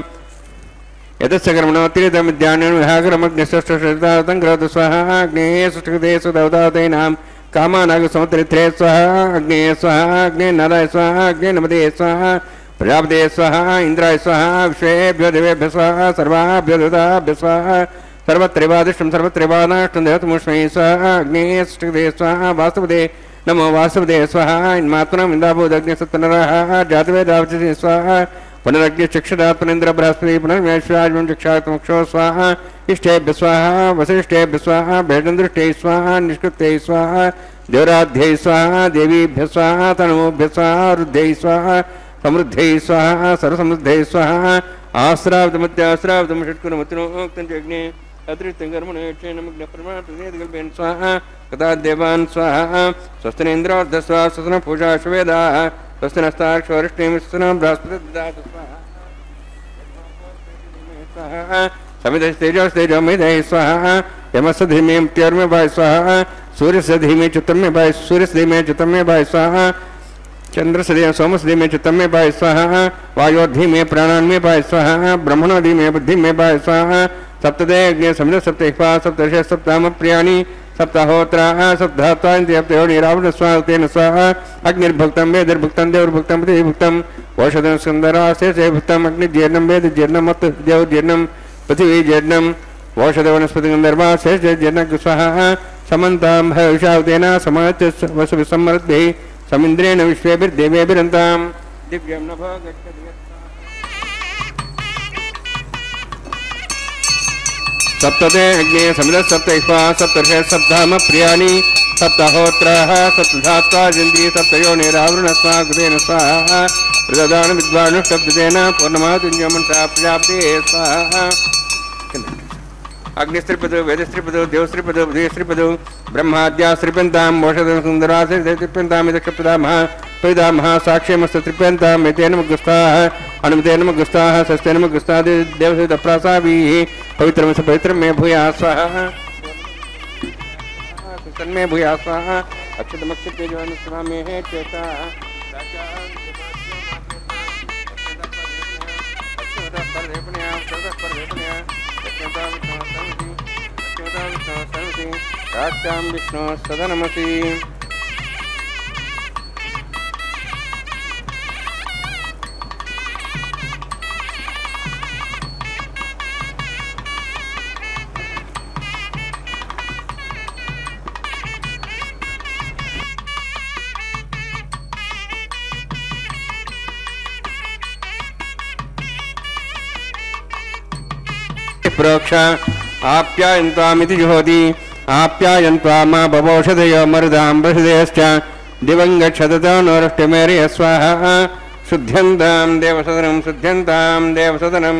B: यतस्य कर्मणोत्तीरितमिद्यान्यं विहाकरमग्निष्ठष्टशतातं करोतु स्वाहा अग्नेः सुष्ठुदेषु देवतातेनां कामानागसमुत्तरित्रे स्वाहा अग्नेः स्वाहा अग्ने नराय स्वाहा अग्ने नमदे स्वाहा प्रजापते स्वाहा इंद्राय स्वाहा विश्वेभ्यो देवेभ्यो स्वाहा सर्वाभ्यो देवताभ्यो स्वाहा सर्वत्रैवादिष्टं सर्वत्रैवानाष्टं देवतमुष्मै स्वाहा अग्नेष्टदे स्वाहा वासुपदे नमो वासुपदे स्वाहा इन्मात्मनम् इन्दाभूदग्निसत्तनरः जातवेदावचि स्वाहा पुनरग्निश्चक्षुरात्मनेन्द्र बृहस्पति पुनर्मेश्वराजं चक्षात्मक्षो स्वाहा इष्टेभ्य स्वाहा वसिष्ठेभ्य स्वाहा भेदन्दृष्टे स्वाहा निष्कृत्यै स्वाहा देवराध्यै स्वाहा देवीभ्य स्वाहा तनूभ्य स्वाहा रुद्ध्यै स्वाहा समृद्ध्यै स्वाहा सर्वसमृद्ध्यै स्वाहा आश्रावतमत्याश्रावतं षट्कुणमतिनोक्तं जग्ने अदृष्टं कर्मणेक्षेणमग्नप्रमाणप्रतिकल्पेन स्वाहा कदा देवान् स्वाहा स्वस्तिनेन्द्रार्धस्वा स्वस्तिनः पूजा शुवेदाः स्वस्तिनस्ताक्षरिष्टेम स्वस्तिनः बृहस्पतिर्ददातु स्वाहा समिधस्तेजस्तेजोमेधैः स्वाहा यमस्य धीमे मृत्योर्मे भाय स्वाहा सूर्यस्य धीमे चतुर्मे भाय सूर्यस्य धीमे चतुर्मे भाय स्वाहा चंद्रस्य धीमे सोमस्य धीमे चतुर्मे भाय स्वाहा वायोर्धीमे प्राणान्मे भाय स्वाहा ब्रह्मणोधीमे बुद्धिमे भाय स्वाहा सप्तदे अग्ने समिध सप्तहिपा सप्तर्ष सप्ताम प्रियाणि सप्ताहोत्राः सप्ताहत्वान्त्यप्तयो निरावृत स्वाहा स्वाहा अग्निर्भुक्तं वेदिर्भुक्तं देवर्भुक्तं पृथिवीभुक्तं औषधं सुन्दराशेषभुक्तं अग्निजीर्णं वेदजीर्णमत् देवजीर्णं पृथिवीजीर्णं औषधवनस्पतिगन्धर्वाशेषजीर्णं स्वाहा समन्तां भविषावतेन समाच वसुविसम्मरद्भिः समिन्द्रेण विश्वेभिर्देवेभिरन्तां दिव्यं नभो गच्छति सप्तते अग्ने समिध सप्तहिपा सप्तर्ष सप्ताम प्रियाणि सप्ताहोत्राः सप्तधात्वाजन्ति सप्तयो निरावृण स्वाहा कृतेन स्वाहा प्रददान विद्वानुष्टब्देन पूर्णमातुञ्जमनसा प्रजापते स्वाहा अग्निस्त्रिपदो वेदस्त्रिपदो देवस्त्रिपदो बुधेस्त्रिपदो ब्रह्माद्यास्त्रिप्यन्तां मोषधं सुन्दरास्त्रिप्यन्तामिदक्षप्रदामः परिदामः साक्ष्यमस्तु त्रिप्यन्तां मेतेन मुग्गस्ताः अनुमतेन मुग्गस्ताः सस्तेन मुग्गस्ताः देवसहितप्रासाभिः पवित्रं पवित्रं मे भूयाः स्वाहा तन्मे भूयाः स्वाहा अक्षतमक्षतेजोनुस्वा मे चेता विष्णु सदनमसि प्रोक्ष आप्यायन्त्वामिति जुहोति आप्यायन्त्वा मा बवौषधयो मरुदां बृहदेश्च दिवं गच्छततो नोरष्टमेर्य स्वाहा शुद्ध्यन्तां देवसदनं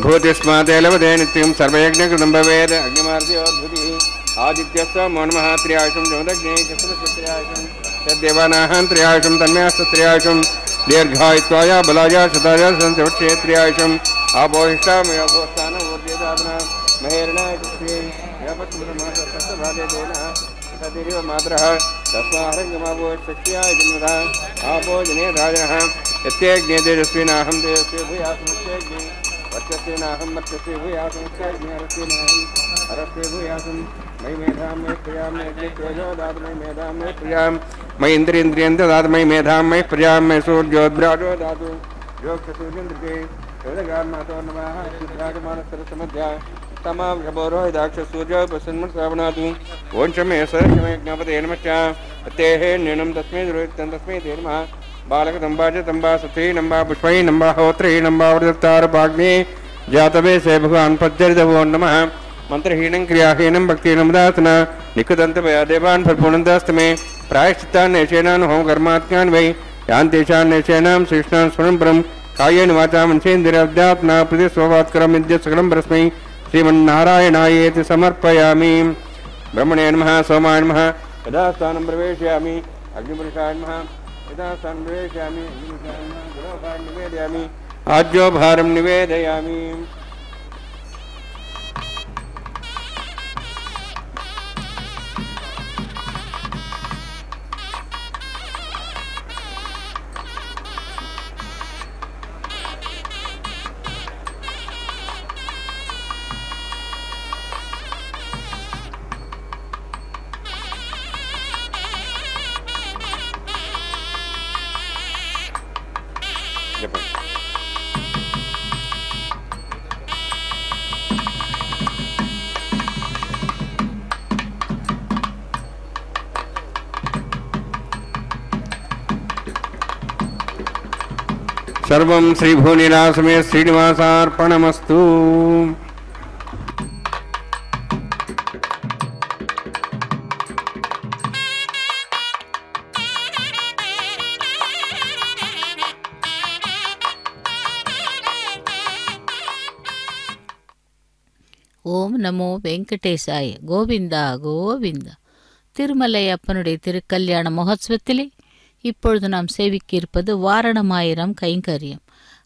B: भूतिस्मादेलवदे नित्यं सर्वयज्ञकृतं भवेद् अग्निमार्त्योद्भुतिः आदित्यस्व मौनमः त्र्यायुषं जमदग्ने चतुर्त्र्यायुषं तद्देवानाः त्र्यायुषं तन्मयस्तत्र्यायुषं दीर्घायुत्वाय बलाय शताय संचक्षे त्र्यायुषं आपोहिष्टामयोभोस्थानमूर्तिदात्मना महेरणाय कृष्णे यपत्मृतमासस्तभादेन तदेव मातरः तस्माहरङ्गमाभोशक्त्याय जन्मदा आपो जने राजनः यत्यज्ञे तेजस्विनाहं तेजस्वी भूयास्मत्यज्ञे वर्चस्वेनाहं वर्चस्वे भूयास्मत्यज्ञे अरस्वे भूयासं मयि मेधां मे प्रियां मे तेजो दातु मयि मेधां मे प्रियां मयि इन्द्रियेन्द्रियं ददातु मयि मेधां मयि प्रियां मे सूर्योद्भ्राजो दातु योगसूर्येन्द्रिये वेदगान्मातो नमः शुद्धागमानसरसमध्या तमां शबोरोहिदाक्षसूर्यो प्रसन्नश्रावणातु ओंशमे सरशमे ज्ञापते नमश्च तेः न्यूनं तस्मै दुरोहितं तस्मै ते नमः बालकदम्बा च तम्बा सती नम्बा पुष्पै नम्बा होत्री नम्बा वृत्तारपाग्ने जातवे से भगवान् पज्जरिदवो नमः मंत्रहीनं क्रियाहीनं भक्तिहीनं दातना निकृतन्तमया देवान् फलपूर्णन्तास्तमे प्रायश्चित्तान् नैशेनान् होम कर्मात्म्यान् वै यान् तेषान् नैशेनां श्रेष्ठान् स्मरणं कायेन वाचा मनसेन्द्रियाध्यात्मना प्रतिस्वभात्करं विद्यत्सकलं परस्मै श्रीमन्नारायणायेति समर्पयामि। ब्रह्मणे नमः सोमाय नमः यदा स्थानं प्रवेशयामि अग्निपुरुषाय नमः यदा स्थानं प्रवेशयामि अग्निपुरुषाय नमः गुरोपाय निवेदयामि आज्योभारं निवेदयामि। सर्वं श्रीभूनिलासमे श्रीनिवासार्पणमस्तु।
C: ஓம் நமோ வெங்கடேசாய. கோவிந்தா கோவிந்தா. திருமலை அப்பனுடைய திருக்கல்யாண மகோத்சவத்திலே இப்பொழுது நாம் சேவிக்க இருப்பது வாரணமாயிரம் கைங்கரியம்.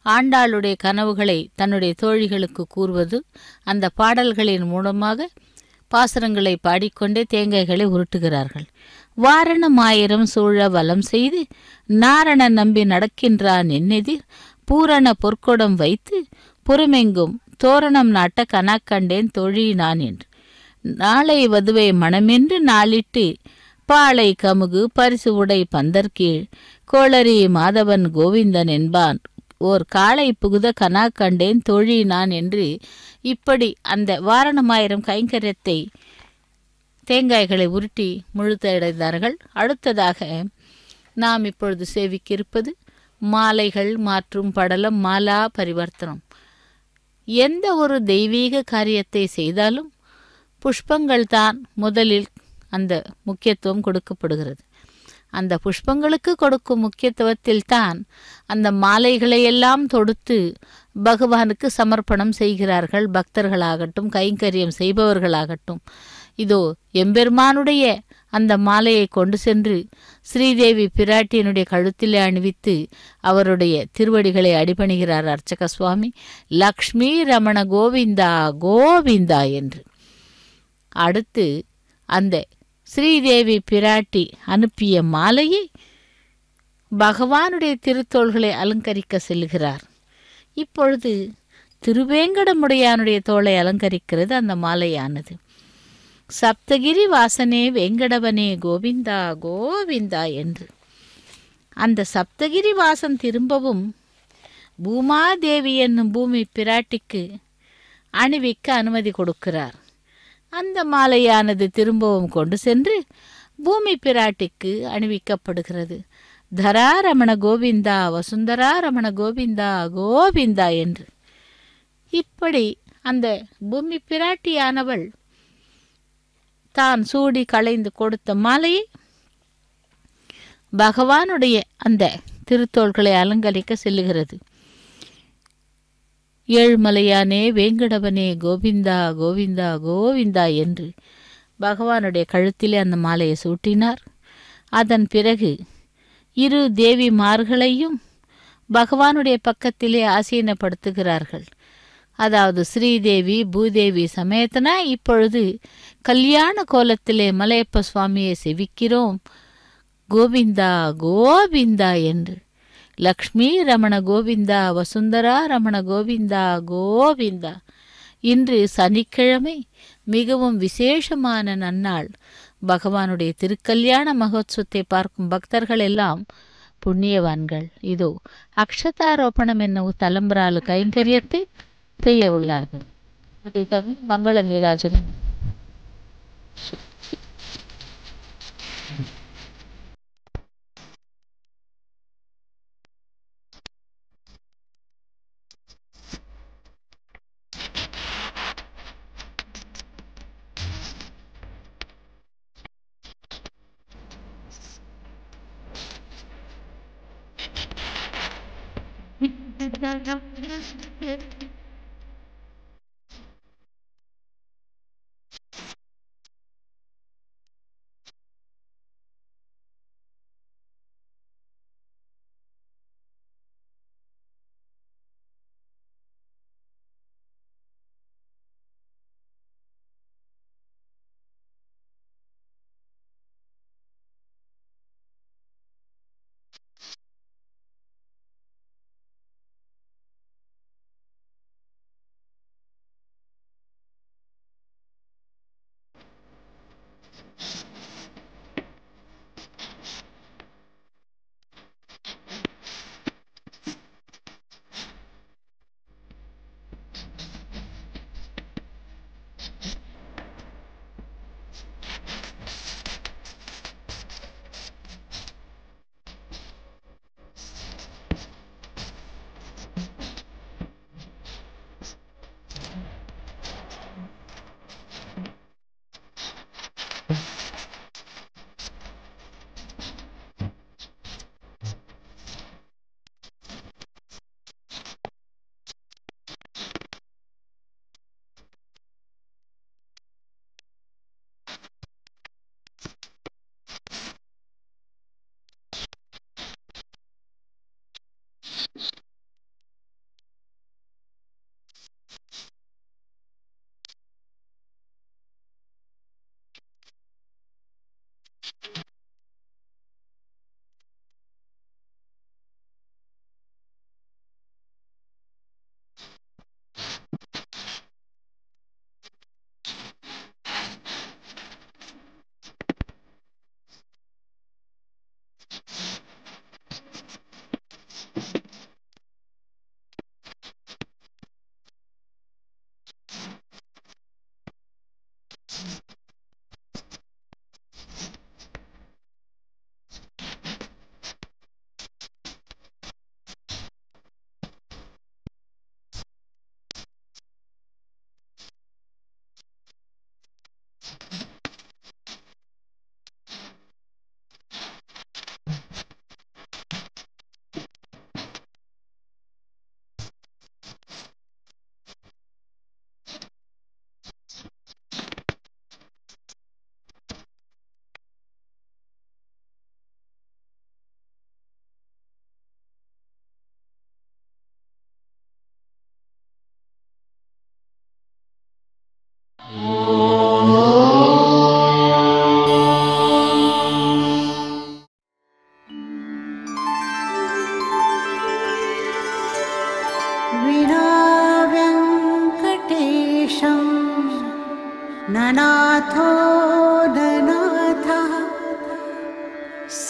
C: ஆண்டாளுடைய கனவுகளை தன்னுடைய தோழிகளுக்கு கூறுவது, அந்த பாடல்களின் மூலமாக பாசுரங்களை பாடிக்கொண்டே தேங்காய்களை உருட்டுகிறார்கள். வாரணமாயிரம் சூழ வலம் செய்து நாரண நம்பி நடக்கின்றான் என்னெதிர் பூரண பொற்கொடம் வைத்து புறமெங்கும் தோரணம் நாட்ட கனாக்கண்டேன் தோழியினான் என்று. நாளை வதுவை மனமென்று நாளிட்டு பாளை கமுகு பரிசு உடை பந்தர்கீழ் கோளரி மாதவன் கோவிந்தன் என்பான் ஓர் காளை புகுத கனா கண்டேன் தோழியினான் என்று இப்படி அந்த வாரணமாயிரம் கைங்கரியத்தை தேங்காய்களை உருட்டி முழுத்தடைந்தார்கள். அடுத்ததாக நாம் இப்பொழுது சேவிக்கிருப்பது மாலைகள் மாற்றும் படலம், மாலா பரிவர்த்தனம். எந்த ஒரு தெய்வீக காரியத்தை செய்தாலும் புஷ்பங்கள் தான் முதலில் அந்த முக்கியத்துவம் கொடுக்கப்படுகிறது. அந்த புஷ்பங்களுக்கு கொடுக்கும் முக்கியத்துவத்தில் தான் அந்த மாலைகளையெல்லாம் தொடுத்து பகவானுக்கு சமர்ப்பணம் செய்கிறார்கள். பக்தர்களாகட்டும், கைங்கரியம் செய்பவர்களாகட்டும், இதோ எம்பெருமானுடைய அந்த மாலையை கொண்டு சென்று ஸ்ரீதேவி பிராட்டியினுடைய கழுத்திலே அணிவித்து அவருடைய திருவடிகளை அடிபணிகிறார் அர்ச்சக சுவாமி. லக்ஷ்மி ரமண கோவிந்தா கோவிந்தா என்று. அடுத்து அந்த ஸ்ரீதேவி பிராட்டி அனுப்பிய மாலையை பகவானுடைய திருத்தோள்களை அலங்கரிக்க செல்கிறார். இப்பொழுது திருவேங்கடமுடையானுடைய தோளை அலங்கரிக்கிறது அந்த மாலையானது. சப்தகிரி வாசனே வேங்கடவனே கோவிந்தா கோவிந்தா என்று. அந்த சப்தகிரி வாசன் திரும்பவும் பூமாதேவி என்னும் பூமி பிராட்டிக்கு அணிவிக்க அனுமதி கொடுக்கிறார். அந்த மாலையானது திரும்பவும் கொண்டு சென்று பூமி பிராட்டிக்கு அணிவிக்கப்படுகிறது. தராரமண கோவிந்தா வசுந்தரா ரமண கோவிந்தா கோவிந்தா என்று. இப்படி அந்த பூமி பிராட்டியானவள் தான் சூடி களைந்து கொடுத்த மாலையை பகவானுடைய அந்த திருத்தோள்களை அலங்கரிக்க செல்லுகிறது. ஏழ்மலையானே வேங்கடவனே கோவிந்தா கோவிந்தா கோவிந்தா என்று பகவானுடைய கழுத்திலே அந்த மாலையை சூட்டினார். அதன் பிறகு இரு தேவிமார்களையும் பகவானுடைய பக்கத்திலே ஆசீனப்படுத்துகிறார்கள். அதாவது ஸ்ரீதேவி பூதேவி சமேதனா இப்பொழுது கல்யாண கோலத்திலே மலையப்ப சுவாமியை செவிக்கிறோம் கோவிந்தா கோவிந்தா என்று. லக்ஷ்மி ரமண கோவிந்தா வசுந்தரா ரமண கோவிந்தா கோவிந்தா. இன்று சனிக்கிழமை மிகவும் விசேஷமான நன்னாள். பகவானுடைய திருக்கல்யாண மகோத்சவத்தை பார்க்கும் பக்தர்கள் எல்லாம் புண்ணியவான்கள். இதோ அக்ஷதாரோபணம் என்னும் தலம்பராலு கைங்கரியத்தை செய்ய உள்ளார்கள். மங்கள நீராஜன்.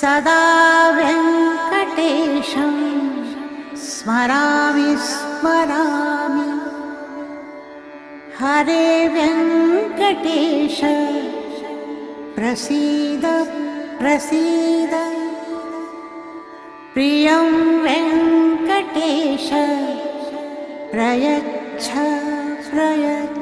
F: सदा वेङ्कटेशं स्मरामि स्मरामि हरे वेङ्कटेश प्रसीद प्रसीद प्रियं वेङ्कटेश प्रयच्छ प्रयच्छ